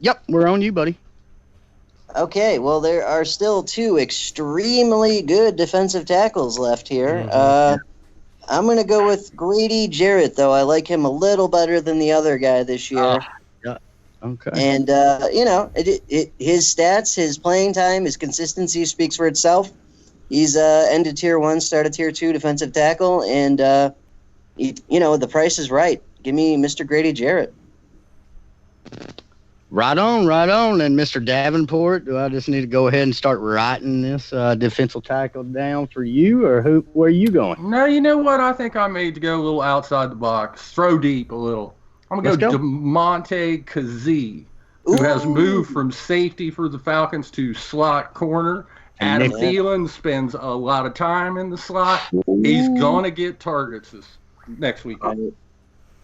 Yep, we're on you, buddy. Okay, well, there are still two extremely good defensive tackles left here. I'm going to go with Grady Jarrett, though. I like him a little better than the other guy this year. Okay. And, his stats, his playing time, his consistency speaks for itself. He's ended tier 1, started tier 2 defensive tackle, and the price is right. Give me Mr. Grady Jarrett. Right on, right on. And Mr. Davenport, do I just need to go ahead and start writing this defensive tackle down for you, or where are you going? No, you know what? I think I made to go a little outside the box, throw deep a little. I'm going to go DeMonte Kazee, who has moved from safety for the Falcons to slot corner. Adam Thielen spends a lot of time in the slot. He's going to get targets this next week.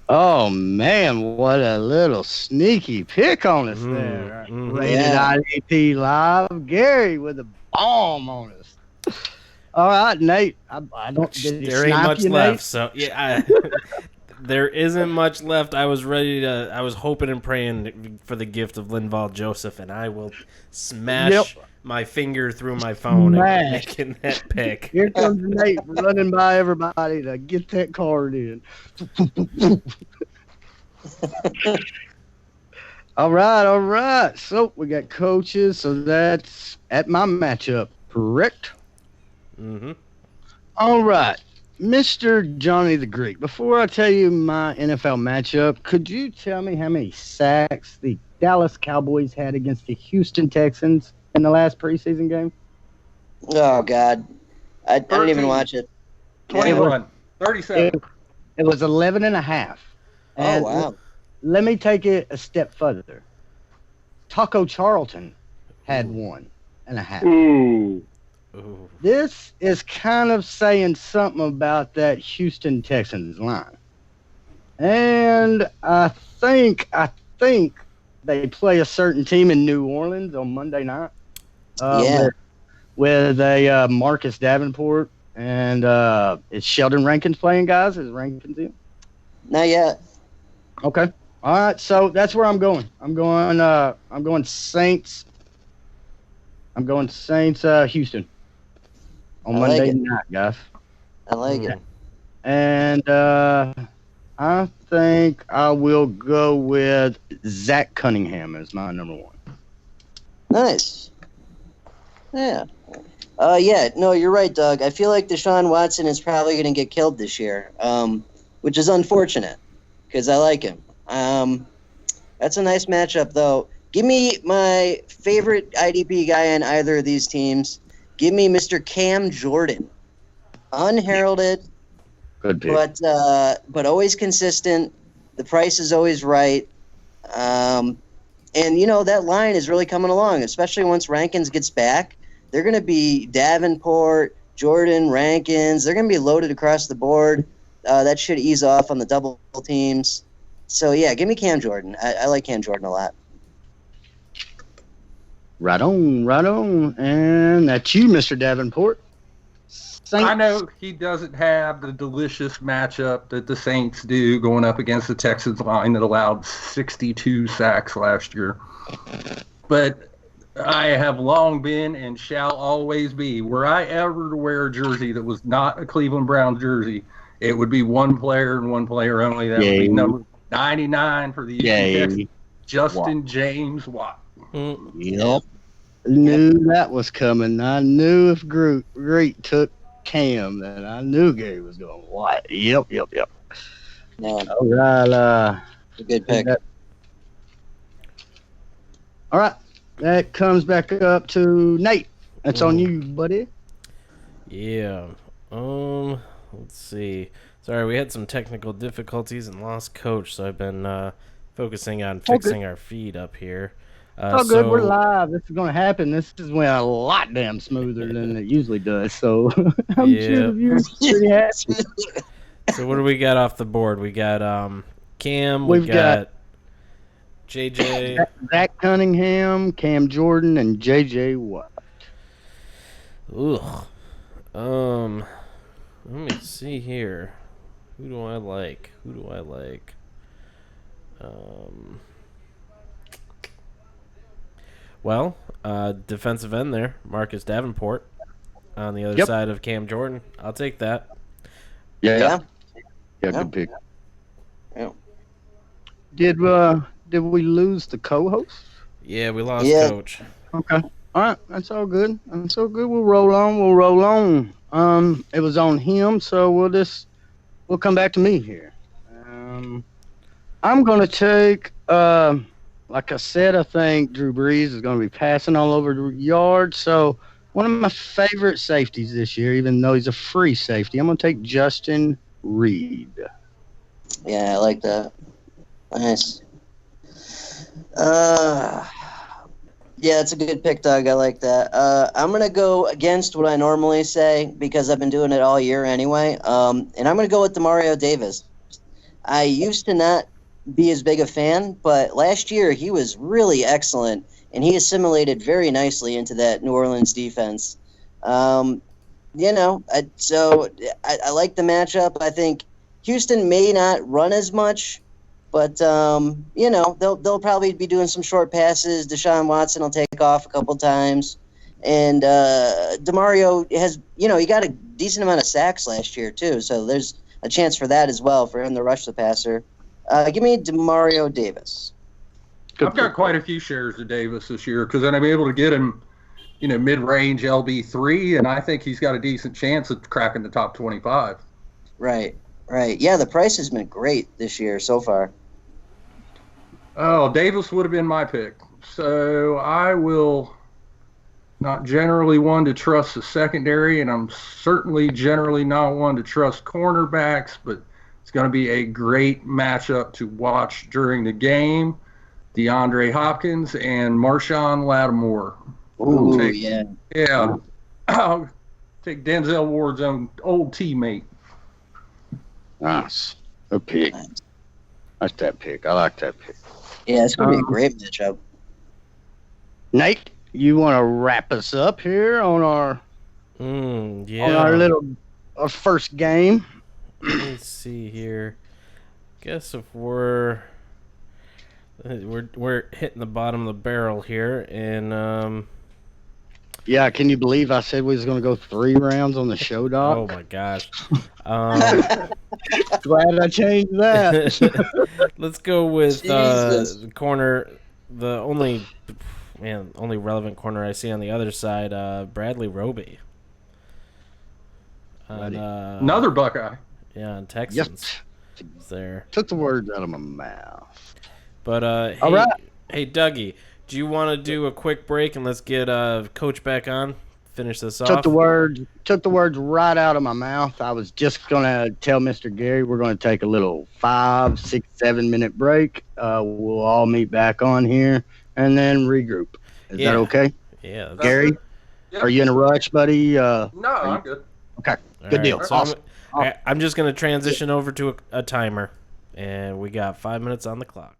Oh, man, what a little sneaky pick on us there. Rated IDP Live. Gary with a bomb on us. All right, Nate. I don't. There ain't much left, so yeah. There isn't much left. I was hoping and praying for the gift of Linval Joseph, and I will smash my finger through my phone and making that pick. Here comes Nate running by everybody to get that card in. All right. So we got coaches. So that's at my matchup, correct? Mm-hmm. All right. Mr. Johnny the Greek, before I tell you my NFL matchup, could you tell me how many sacks the Dallas Cowboys had against the Houston Texans in the last preseason game? Oh, God. I didn't even watch it. 21. 37. It was 11 and a half. And wow. Let me take it a step further. Taco Charlton had 1.5. Ooh. This is kind of saying something about that Houston Texans line. And I think they play a certain team in New Orleans on Monday night. With a Marcus Davenport. And is Sheldon Rankins playing, guys? Is Rankins in? Not yet. Okay. All right. So that's where I'm going. I'm going Saints. I'm going Saints Houston on Monday night, guys. I like it. And I think I will go with Zach Cunningham as my number 1. Nice. Yeah. No, you're right, Doug. I feel like Deshaun Watson is probably going to get killed this year, which is unfortunate because I like him. That's a nice matchup, though. Give me my favorite IDP guy on either of these teams. Give me Mr. Cam Jordan. Unheralded, good pick. But always consistent. The price is always right. And, that line is really coming along, especially once Rankins gets back. They're going to be Davenport, Jordan, Rankins. They're going to be loaded across the board. That should ease off on the double teams. So, yeah, give me Cam Jordan. I like Cam Jordan a lot. Right on. And that's you, Mr. Davenport. Saints. I know he doesn't have the delicious matchup that the Saints do going up against the Texans line that allowed 62 sacks last year. But I have long been and shall always be, were I ever to wear a jersey that was not a Cleveland Browns jersey, it would be one player and one player only. That would be number 99 for the Texans, Justin James Watt. Yep. Knew that was coming. I knew if Great took Cam, that I knew Gary was going Watt. Yep. Man. All right. A good pick. All right. That comes back up to Nate. That's on you, buddy. Yeah. Let's see. Sorry, we had some technical difficulties and lost coach, so I've been focusing on fixing our feed up here. Good. We're live. This is going to happen. This is went a lot damn smoother than it usually does. So I'm sure the viewers are pretty happy. So what do we got off the board? We got Cam. We've got JJ, Zach Cunningham, Cam Jordan, and JJ Watt. Ugh. Let me see here. Who do I like? Well, defensive end there, Marcus Davenport, on the other side of Cam Jordan. I'll take that. Yeah, good pick. Yeah. Did we lose the co-host? Yeah, we lost coach. Okay. All right, that's all good. That's all good. We'll roll on. We'll roll on. It was on him, so we'll come back to me here. Um, I'm gonna take like I said, I think Drew Brees is gonna be passing all over the yard. So one of my favorite safeties this year, even though he's a free safety, I'm gonna take Justin Reed. Yeah, I like that. Nice. Uh, yeah, it's a good pick, Doug. I like that. I'm gonna go against what I normally say because I've been doing it all year anyway. And I'm gonna go with Demario Davis. I used to not be as big a fan, but last year he was really excellent, and he assimilated very nicely into that New Orleans defense. Um, I like the matchup. I think Houston may not run as much, but they'll probably be doing some short passes. Deshaun Watson will take off a couple times, and Demario has he got a decent amount of sacks last year too, so there's a chance for that as well for him to rush the passer. Give me Demario Davis. I've got quite a few shares of Davis this year because then I'm able to get him, mid-range LB3, and I think he's got a decent chance of cracking the top 25. Right. Yeah, the price has been great this year so far. Oh, Davis would have been my pick. So I will not generally one to trust the secondary, and I'm certainly generally not one to trust cornerbacks, but it's going to be a great matchup to watch during the game. DeAndre Hopkins and Marshawn Lattimore. Ooh, yeah. Yeah. I'll take Denzel Ward's old teammate. Nice. A pick. That's that pick. I like that pick. Yeah, it's going to be a great matchup. Nate, you want to wrap us up here on our our first game? Let me see here. Guess if we're hitting the bottom of the barrel here, and yeah, can you believe I said we was going to go 3 rounds on the show, Doc? Oh my gosh. Glad I changed that. Let's go with the corner. The only relevant corner I see on the other side, Bradley Roby. Another Buckeye. Yeah, on Texans. Yep. There. Took the words out of my mouth. But all right. Hey, Dougie, do you want to do a quick break and let's get Coach back on? Finish this off. Took the words right out of my mouth. I was just gonna tell Mr. Gary we're gonna take a little 5, 6, 7 minute break. We'll all meet back on here and then regroup. Is that okay? Yeah. Gary, are you in a rush, buddy? No, I'm good. Okay, good deal. So Awesome. I'm just gonna transition over to a timer, and we got 5 minutes on the clock.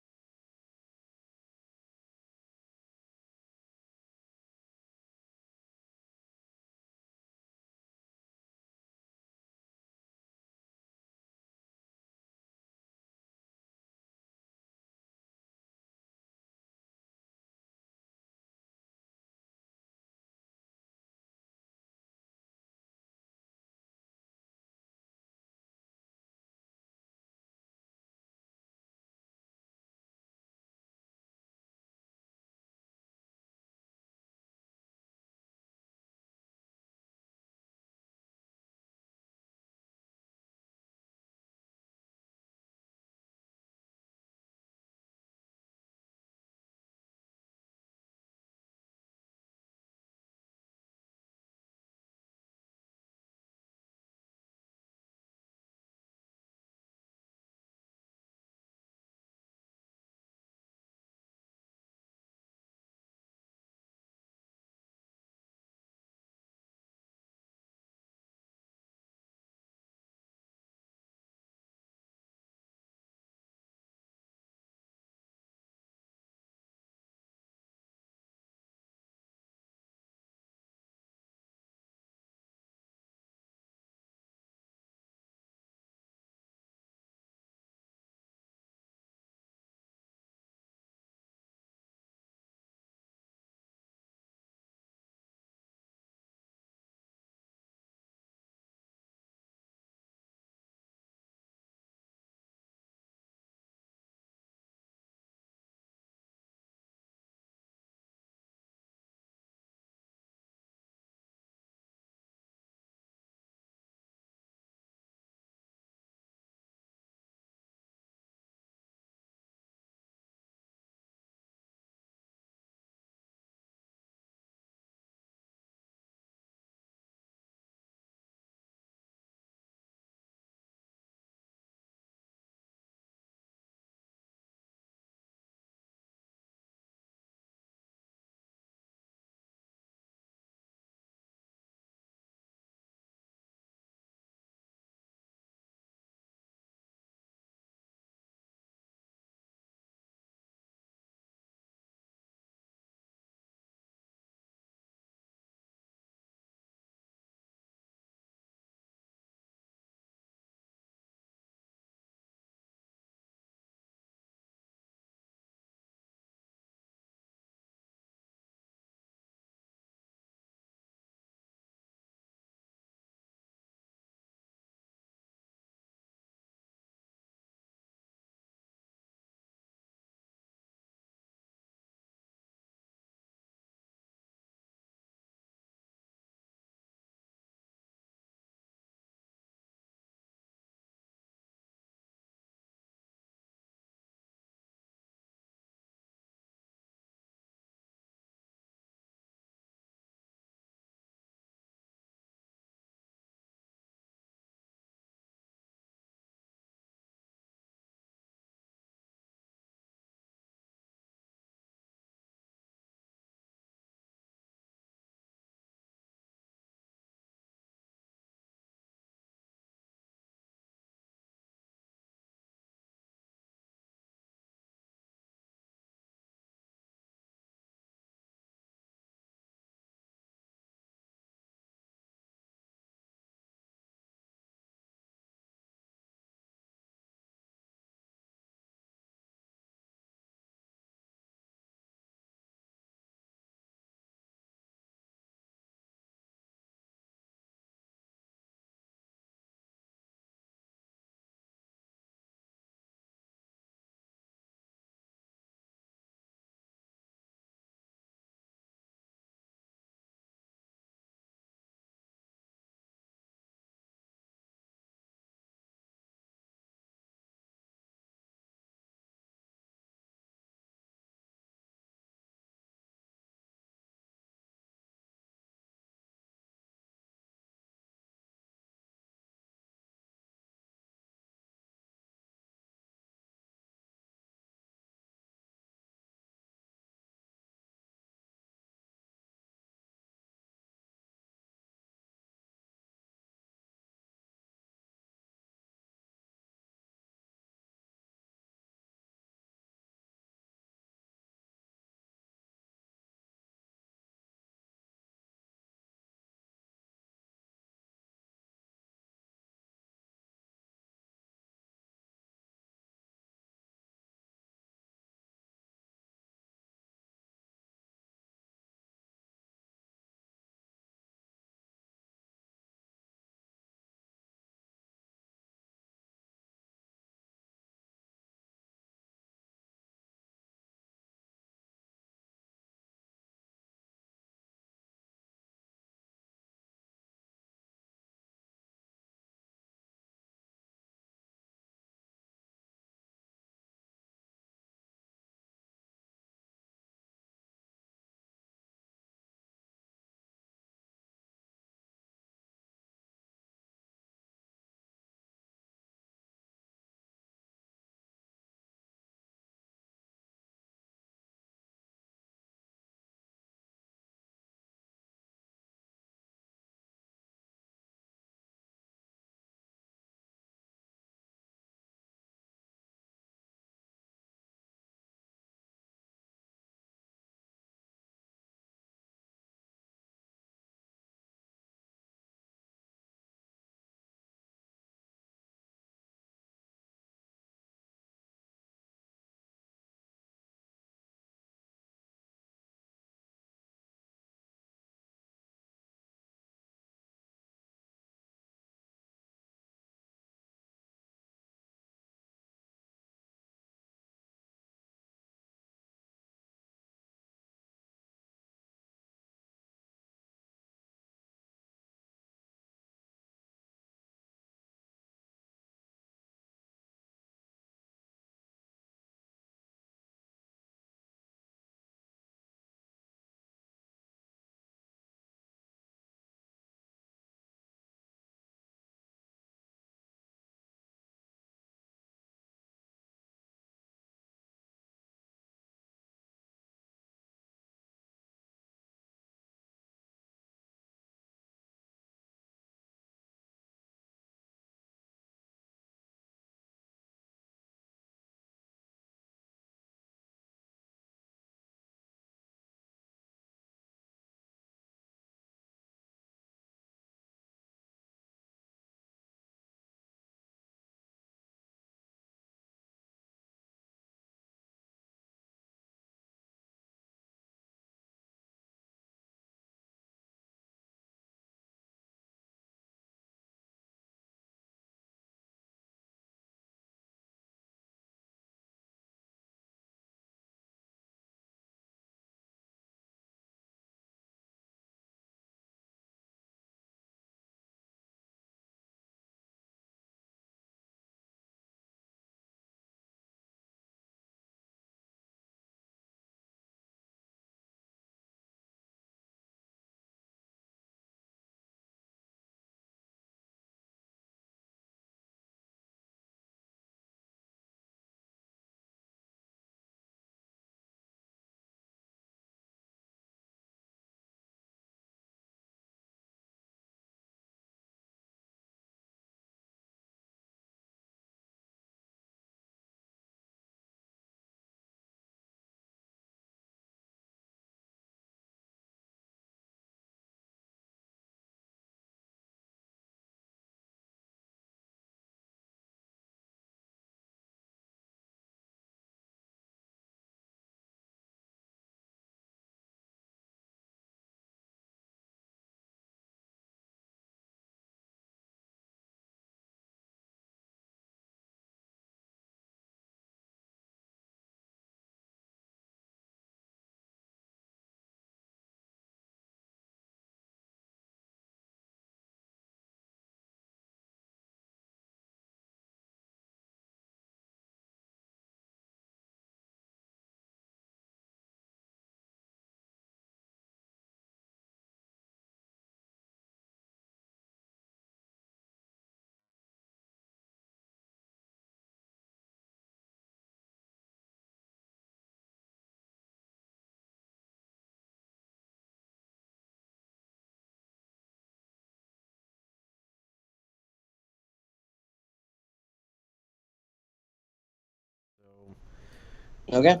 Okay.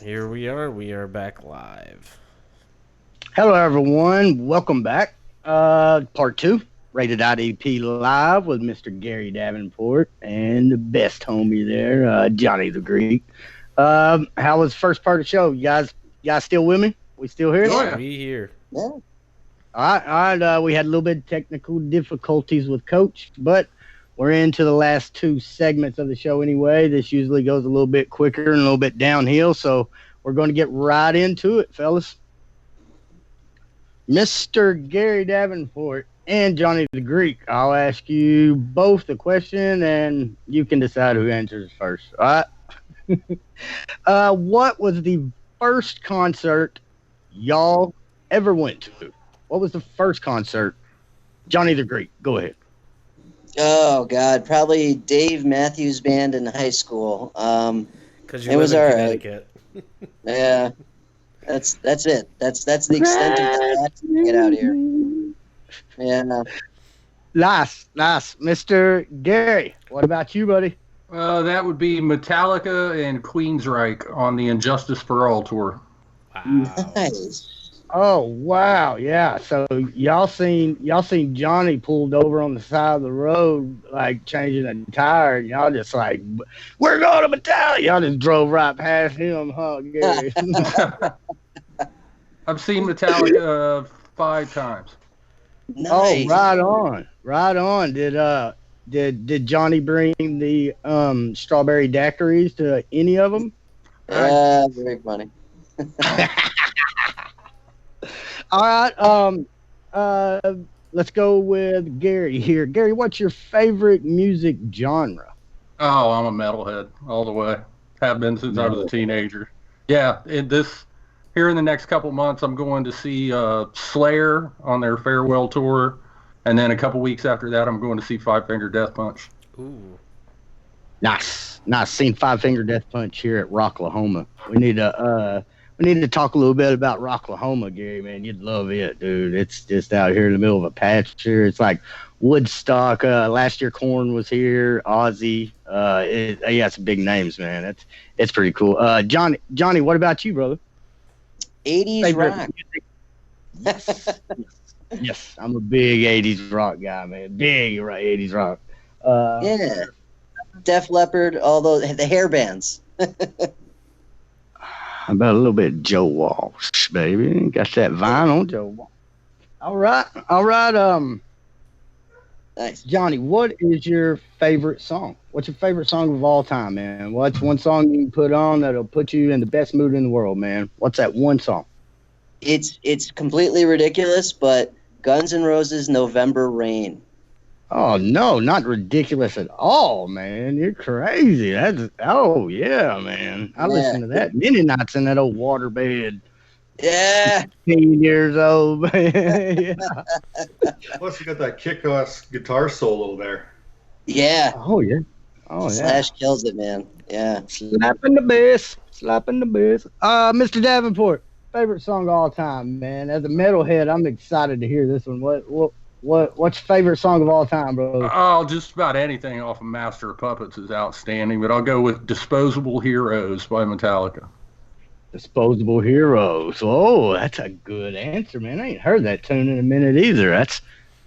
Here we are. We are back live. Hello, everyone. Welcome back. Part 2, Rated IDP Live with Mr. Gary Davenport and the best homie there, Johnny the Greek. How was the first part of the show? You guys still with me? We still here? Yeah. We here. Yeah. All right. We had a little bit of technical difficulties with Coach, but we're into the last 2 segments of the show anyway. This usually goes a little bit quicker and a little bit downhill, so we're going to get right into it, fellas. Mr. Gary Davenport and Johnny the Greek, I'll ask you both the question, and you can decide who answers first. All right. What was the first concert y'all ever went to? What was the first concert? Johnny the Greek, go ahead. Oh God, probably Dave Matthews Band in high school. Because It you live was in all right. Connecticut. Yeah, that's it. That's the extent of that. Get out of here. Yeah. Nice. Mr. Gary, what about you, buddy? That would be Metallica and Queensryche on the Injustice for All tour. Wow. Nice. Oh wow, yeah. So y'all seen Johnny pulled over on the side of the road, like changing a tire, and y'all just like, we're going to Metallica. Y'all just drove right past him, huh, Gary? I've seen Metallica 5 times. Nice. Oh, right on. Did Johnny bring the strawberry daiquiris to any of them? Very funny. All right. Let's go with Gary here. Gary, what's your favorite music genre? Oh, I'm a metalhead all the way. Have been since I was a teenager. Yeah, here in the next couple months, I'm going to see Slayer on their farewell tour, and then a couple weeks after that, I'm going to see Five Finger Death Punch. Ooh. Nice. Seen Five Finger Death Punch here at Rocklahoma. We need to talk a little bit about Rocklahoma, Gary. Man, you'd love it, dude. It's just out here in the middle of a pasture. It's like Woodstock. Last year, Korn was here. Ozzy. Some big names, man. It's pretty cool. Johnny, what about you, brother? 80s Favorite rock. music? Yes, I'm a big 80s rock guy, man. Big 80s rock. Yeah. Def Leppard, all those, the hair bands. About a little bit of Joe Walsh, baby. Got that vinyl, Joe Walsh. All right. Nice. Johnny, what is your favorite song? What's your favorite song of all time, man? What's one song you can put on that'll put you in the best mood in the world, man? What's that one song? It's completely ridiculous, but Guns N' Roses' November Rain. Oh no, not ridiculous at all, man. You're crazy. Yeah, man. I listen to that many nights in that old waterbed. Yeah. 15 years old, man. Yeah. Plus, you got that kick-ass guitar solo there. Yeah. Oh yeah. Slash kills it, man. Yeah. Slapping the bass. Mr. Davenport, favorite song of all time, man. As a metalhead, I'm excited to hear this one. What's your favorite song of all time, bro? Oh, just about anything off of Master of Puppets is outstanding, but I'll go with Disposable Heroes by Metallica. Disposable Heroes. Oh, that's a good answer, man. I ain't heard that tune in a minute either. I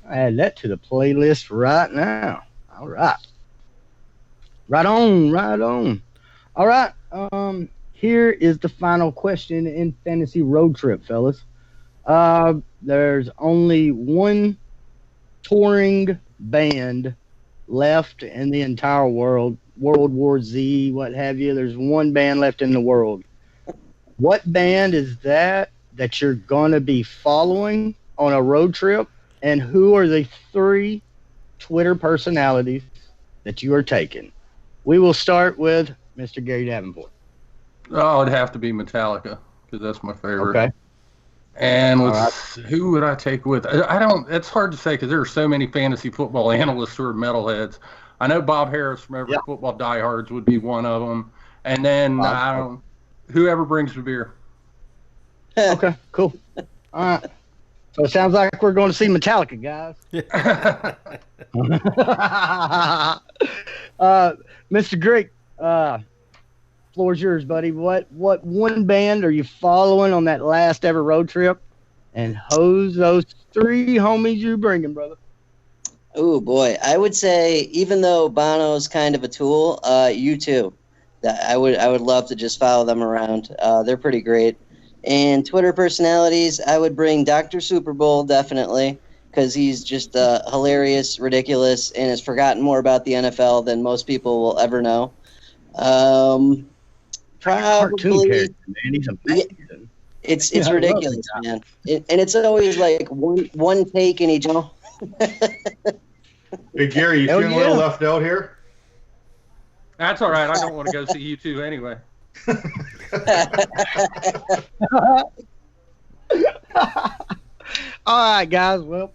add that to the playlist right now. All right. Right on. All right. Here is the final question in Fantasy Road Trip, fellas. There's only one touring band left in the entire world. World War Z, what have you. There's one band left in the world. What band is that you're going to be following on a road trip? And who are the 3 Twitter personalities that you are taking? We will start with Mr. Gary Davenport. Oh, it'd have to be Metallica because that's my favorite. Okay. And who would I take with? I don't. It's hard to say because there are so many fantasy football analysts who are metalheads. I know Bob Harris from Every Football Diehards would be one of them, and then whoever brings the beer. Okay, cool. All right. So it sounds like we're going to see Metallica, guys. Mr. Greek, floor's yours, buddy. What one band are you following on that last ever road trip? And who's those 3 homies you bringing, brother? Oh boy, I would say even though Bono's kind of a tool, U2. I would love to just follow them around. They're pretty great. And Twitter personalities, I would bring Dr. Super Bowl definitely, because he's just hilarious, ridiculous, and has forgotten more about the NFL than most people will ever know. Cartoon Probably, character, man. He's amazing. it's Yeah, I love ridiculous, the guy. man. And it's always like one take, and he jump. Hey, Gary, you Hell feeling a little yeah. left out here? That's all right. I don't want to go see you two anyway. All right, guys. Well,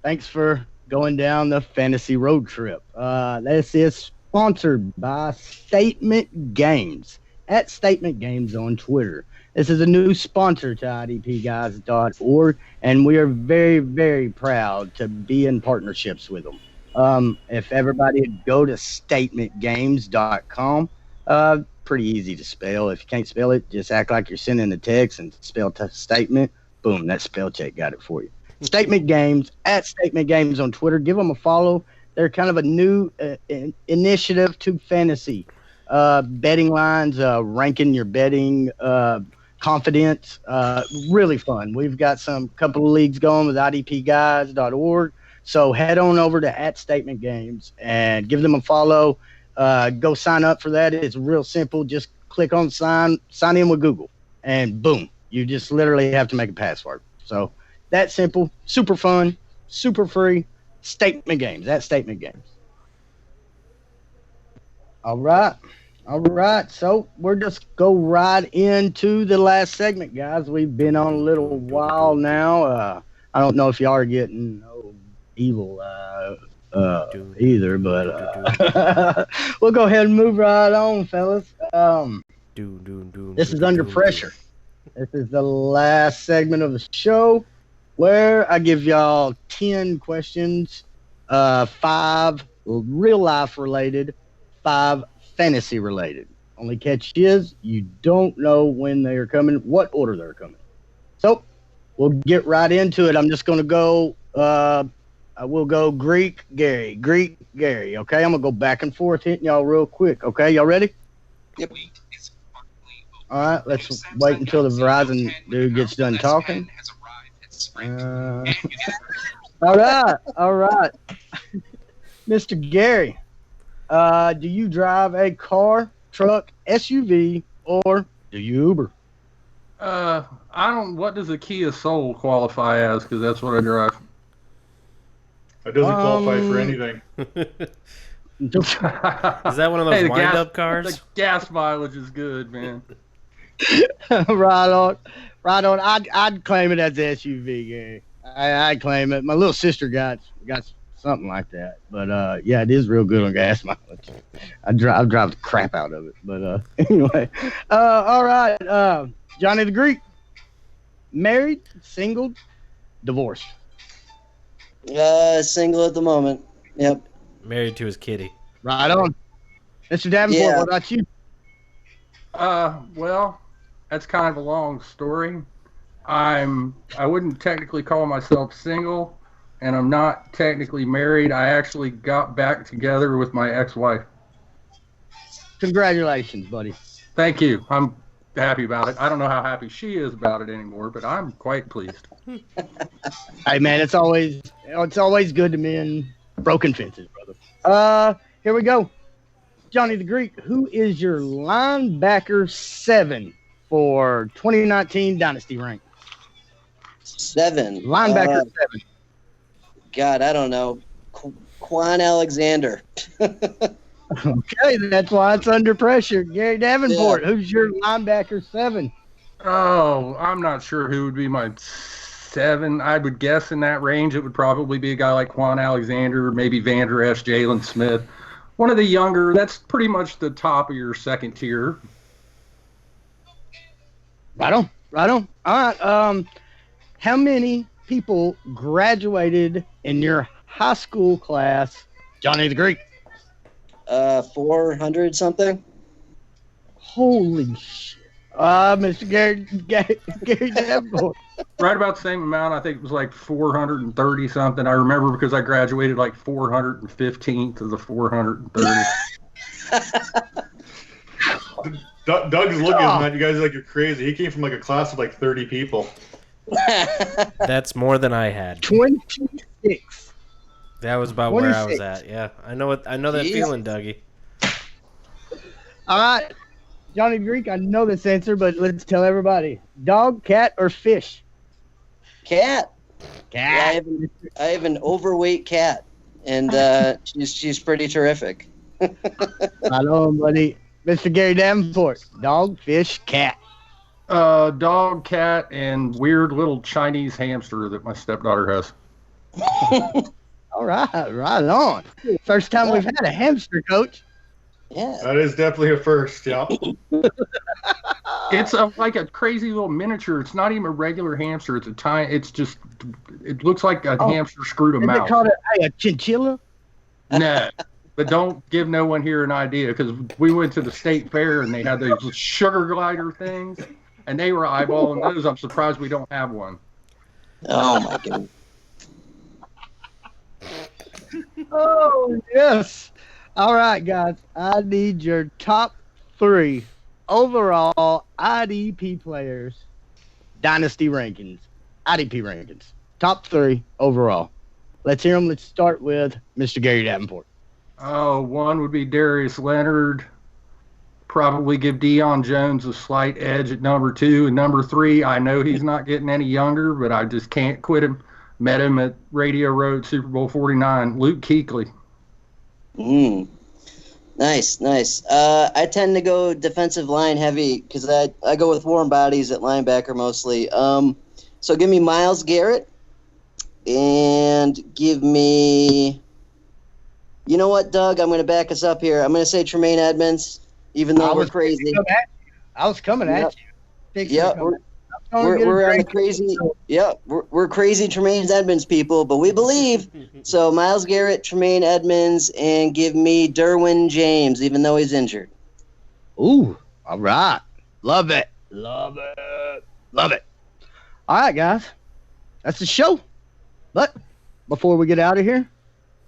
thanks for going down the fantasy road trip. This is sponsored by Statement Games at Statement Games on Twitter. This is a new sponsor to IDPguys.org, and we are very, very proud to be in partnerships with them. If everybody would go to statementgames.com, pretty easy to spell. If you can't spell it, just act like you're sending a text and spell statement. Boom, that spell check got it for you. Statement Games at Statement Games on Twitter. Give them a follow. They're kind of a new initiative to fantasy. Betting lines, ranking your betting confidence. Really fun. We've got some couple of leagues going with IDPguys.org. So head on over to at Statement Games and give them a follow. Go sign up for that. It's real simple. Just click on sign in with Google, and boom, you just literally have to make a password. So that simple, super fun, super free. Statement Games. That Statement Games. All right. So we're just go right into the last segment, guys. We've been on a little while now. I don't know if y'all are getting evil either, but we'll go ahead and move right on, fellas. This is Under Pressure. This is the last segment of the show where I give y'all 10 questions, 5 real life related, 5 fantasy related. Only catch is you don't know when they are coming, what order they're coming. So we'll get right into it. I'm just going to go, I will go Greek, Gary. Okay, I'm going to go back and forth hitting y'all real quick. Okay, y'all ready? Yep. All right, let's wait until the Verizon dude gets done talking. All right. Mr. Gary, do you drive a car, truck, SUV, or do you Uber? I don't. What does a Kia Soul qualify as? Because that's what I drive. It doesn't qualify for anything. Is that one of those wind-up cars? The gas mileage is good, man. Right on. I'd claim it as the SUV, Gary. I'd claim it. My little sister got something like that, but yeah, it is real good on gas mileage. I drive the crap out of it, but anyway. All right, Johnny the Greek, married, single, divorced. Single at the moment. Yep. Married to his kitty. Right on. Mr. Davenport, Yeah. what about you? Well, that's kind of a long story. I wouldn't technically call myself single, and I'm not technically married. I actually got back together with my ex-wife. Congratulations, buddy. Thank you. I'm happy about it. I don't know how happy she is about it anymore, but I'm quite pleased. Hey, man, it's always good to mend broken fences, brother. Here we go. Johnny the Greek, who is your linebacker 7 for 2019 Dynasty rank? 7. Linebacker 7. God, I don't know. Quan Alexander. Okay, that's why it's under pressure. Gary Davenport, who's your linebacker 7? Oh, I'm not sure who would be my 7. I would guess in that range it would probably be a guy like Quan Alexander, maybe Vander Esch, Jalen Smith. One of the younger, that's pretty much the top of your second tier. Right on. All right. How many people graduated in your high school class, Johnny the Greek? 400 something. Holy shit. Mr. Gary Davenport. Right about the same amount. I think it was like 430 something. I remember because I graduated like 415th of the 430. Doug's looking at you guys like you're crazy. He came from like a class of like 30 people. That's more than I had. 26. That was about where I was 26. at. Yeah, I know that Jeez. feeling, Dougie. All right. Johnny Greek, I know this answer, but let's tell everybody. Dog, cat, or fish? Cat. Cat. Yeah, I have an overweight cat, and she's pretty terrific. Right on, buddy. Mr. Gary Davenport. Dog, fish, cat. Dog, cat, and weird little Chinese hamster that my stepdaughter has. All right. Right on. First time we've had a hamster, Coach. Yeah. That is definitely a first, yeah. It's like a crazy little miniature. It's not even a regular hamster. It's a tiny. It's just. It looks like a hamster screwed a Is it mouse. called a chinchilla? No, but don't give no one here an idea because we went to the state fair and they had those sugar glider things, and they were eyeballing those. I'm surprised we don't have one. Oh my goodness. Oh, yes. All right, guys. I need your top 3 overall IDP players. Dynasty rankings. IDP rankings. Top 3 overall. Let's hear them. Let's start with Mr. Gary Davenport. Oh, one would be Darius Leonard. Probably give Deion Jones a slight edge at number 2. And number 3, I know he's not getting any younger, but I just can't quit him. Met him at Radio Road Super Bowl 49. Luke Kuechly. Nice. I tend to go defensive line heavy because I go with warm bodies at linebacker mostly. So give me Myles Garrett and give me. You know what, Doug? I'm going to back us up here. I'm going to say Tremaine Edmonds, even though we're crazy. I was coming at you. Yep, we're on the crazy. Yep, we're crazy Tremaine Edmonds people, but we believe. So Myles Garrett, Tremaine Edmonds, and give me Derwin James, even though he's injured. Ooh, all right. Love it. Love it. Love it. All right, guys. That's the show. But before we get out of here,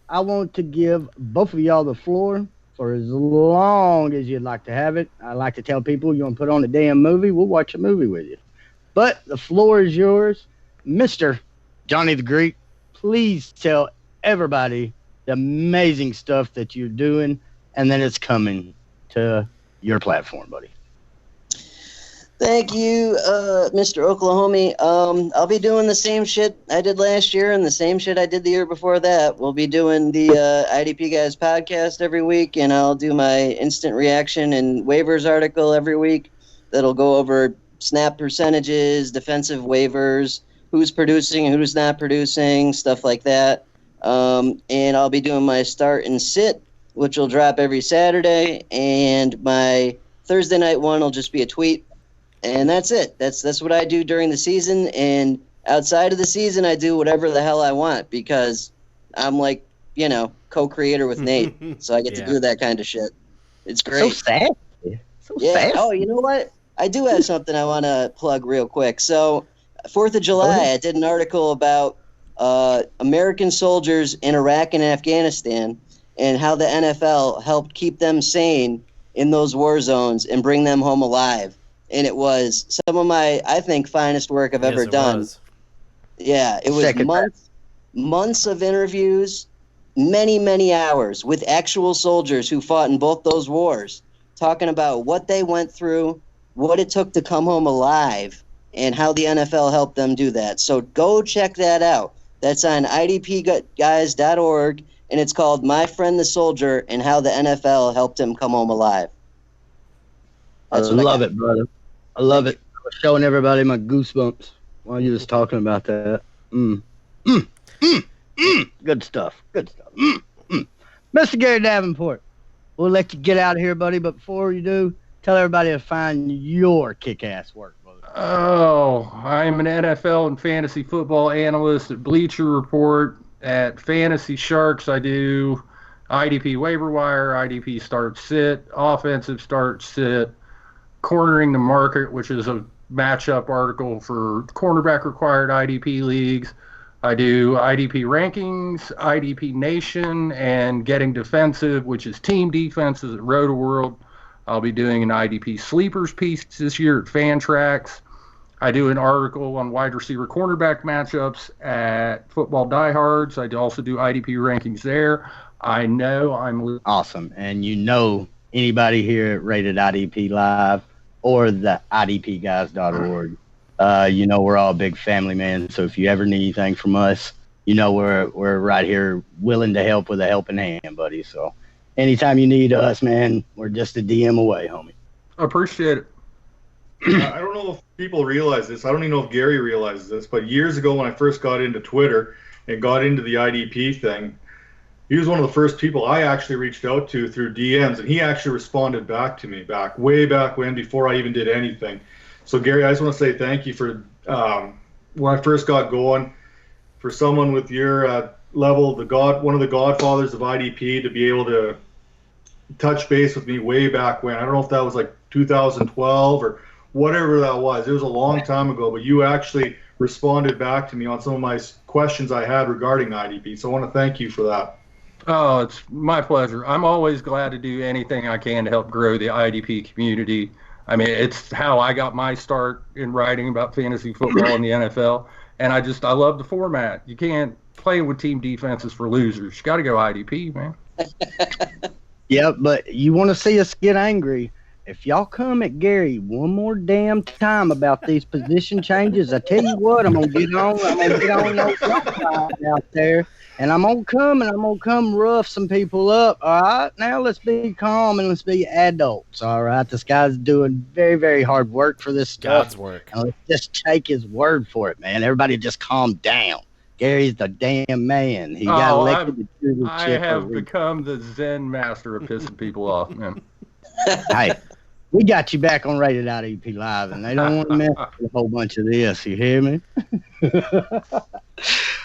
I want to give both of y'all the floor for as long as you'd like to have it. I like to tell people you want to put on a damn movie, we'll watch a movie with you. But the floor is yours. Mr. Johnny the Greek, please tell everybody the amazing stuff that you're doing and then it's coming to your platform, buddy. Thank you, Mr. Oklahoma. I'll be doing the same shit I did last year and the same shit I did the year before that. We'll be doing the IDP Guys podcast every week, and I'll do my instant reaction and waivers article every week that'll go over snap percentages, defensive waivers, who's producing, who's not producing, stuff like that. And I'll be doing my start and sit, which will drop every Saturday, and my Thursday night one will just be a tweet. And that's it. That's what I do during the season. And outside of the season, I do whatever the hell I want because I'm like, co-creator with Nate. So I get to do that kind of shit. It's great. So sad. Sad. Oh, you know what? I do have something I want to plug real quick. So 4th of July, I did an article about American soldiers in Iraq and Afghanistan and how the NFL helped keep them sane in those war zones and bring them home alive. And it was some of my, I think, finest work I've ever done. Yeah, it was months of interviews, many hours with actual soldiers who fought in both those wars, talking about what they went through, what it took to come home alive, and how the NFL helped them do that. So go check that out. That's on idpguys.org, and it's called My Friend the Soldier and How the NFL Helped Him Come Home Alive. I love it, brother. I love it. I was showing everybody my goosebumps while you was talking about that. Good stuff. Mr. Gary Davenport, we'll let you get out of here, buddy. But before you do, tell everybody to find your kick-ass work, brother. Oh, I'm an NFL and fantasy football analyst at Bleacher Report. At Fantasy Sharks, I do IDP waiver wire, IDP start sit, offensive start sit, Cornering the Market, which is a matchup article for cornerback required IDP leagues. I do IDP rankings, IDP Nation, and Getting Defensive, which is team defenses at Roto World. I'll be doing an IDP sleepers piece this year at Fantrax. I do an article on wide receiver cornerback matchups at Football Diehards. I also do IDP rankings there. I know I'm awesome. And anybody here at Rated IDP Live or the IDPguys.org, we're all a big family, man. So if you ever need anything from us, we're right here willing to help with a helping hand, buddy. So anytime you need us, man, we're just a DM away, homie. I appreciate it. I don't know if people realize this. I don't even know if Gary realizes this, but years ago when I first got into Twitter and got into the IDP thing, he was one of the first people I actually reached out to through DMs, and he actually responded back to me way back when, before I even did anything. So Gary, I just want to say thank you for when I first got going, for someone with your level, one of the godfathers of IDP, to be able to touch base with me way back when. I don't know if that was like 2012 or whatever that was. It was a long time ago, but you actually responded back to me on some of my questions I had regarding IDP. So I want to thank you for that. Oh, it's my pleasure. I'm always glad to do anything I can to help grow the IDP community. I mean, it's how I got my start in writing about fantasy football in the NFL. And I love the format. You can't play with team defenses for losers. You got to go IDP, man. Yeah, but you want to see us get angry. If y'all come at Gary one more damn time about these position changes, I tell you what, I'm gonna get on those websites out there, and I'm gonna come rough some people up. All right, now let's be calm and let's be adults. All right, this guy's doing very, very hard work for this stuff. God's work. And let's just take his word for it, man. Everybody just calm down. Gary's the damn man. He got elected to the I have become the Zen master of pissing people off, man. Hey. We got you back on Rated IDP Live, and they don't want to mess with a whole bunch of this. You hear me?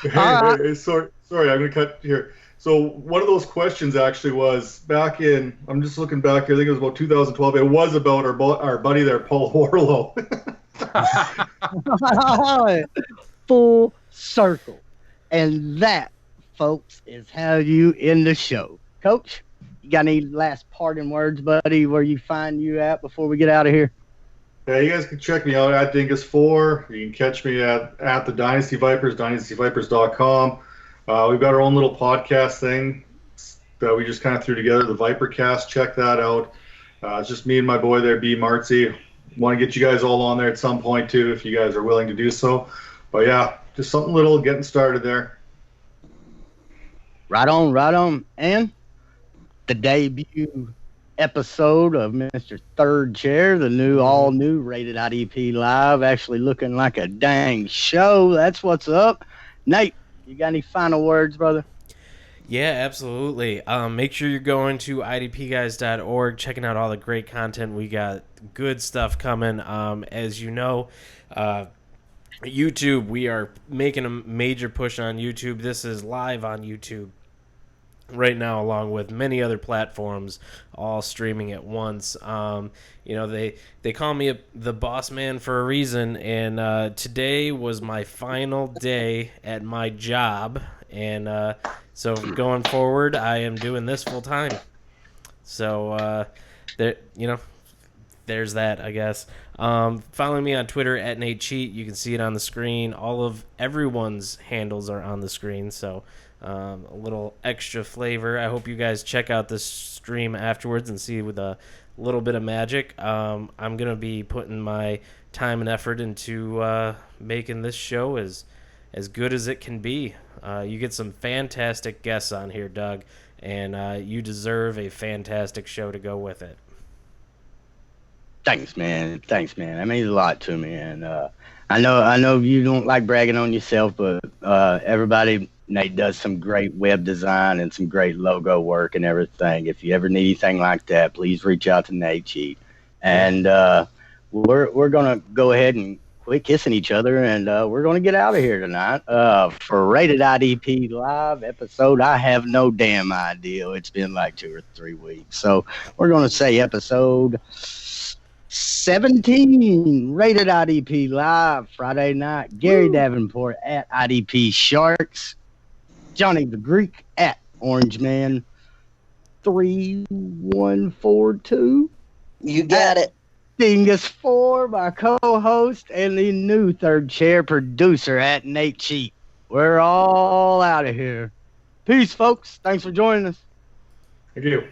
Hey, sorry, I'm going to cut here. So one of those questions actually was back in, I'm just looking back here, I think it was about 2012. It was about our buddy there, Paul Warlow. Full circle. And that, folks, is how you end the show. Coach? You got any last parting words, buddy, where you find you at before we get out of here? Yeah, you guys can check me out at Dingus4. You can catch me at the Dynasty Vipers, dynastyvipers.com. We've got our own little podcast thing that we just kind of threw together, the Vipercast. Check that out. It's just me and my boy there, B. Martzy. Want to get you guys all on there at some point, too, if you guys are willing to do so. But, yeah, just something little getting started there. Right on. And the debut episode of Mr. Third Chair, the all new Rated IDP Live, actually looking like a dang show. That's what's up. Nate, you got any final words, brother? Yeah, absolutely. Make sure you're going to idpguys.org, checking out all the great content. We got good stuff coming. As you know, YouTube, we are making a major push on YouTube. This is live on YouTube right now, along with many other platforms, all streaming at once. They call me the boss man for a reason, and today was my final day at my job, and so going forward, I am doing this full time. So there's that, I guess. Follow me on Twitter at Nate Cheat. You can see it on the screen. All of everyone's handles are on the screen, so a little extra flavor. I hope you guys check out this stream afterwards and see with a little bit of magic. I'm going to be putting my time and effort into making this show as good as it can be. You get some fantastic guests on here, Doug, and you deserve a fantastic show to go with it. Thanks, man. That means a lot to me, and I know you don't like bragging on yourself, but everybody, Nate does some great web design and some great logo work and everything. If you ever need anything like that, please reach out to Nate Cheat. And we're gonna go ahead and quit kissing each other, and we're gonna get out of here tonight for Rated IDP Live episode. I have no damn idea. It's been like 2 or 3 weeks, so we're gonna say episode 17 rated IDP live Friday night. Gary Davenport at IDP Sharks. Johnny the Greek at Orange Man 3142. You got it. Dingus 4, my co-host, and the new third chair producer at Nate Cheat. We're all out of here. Peace, folks. Thanks for joining us. Thank you.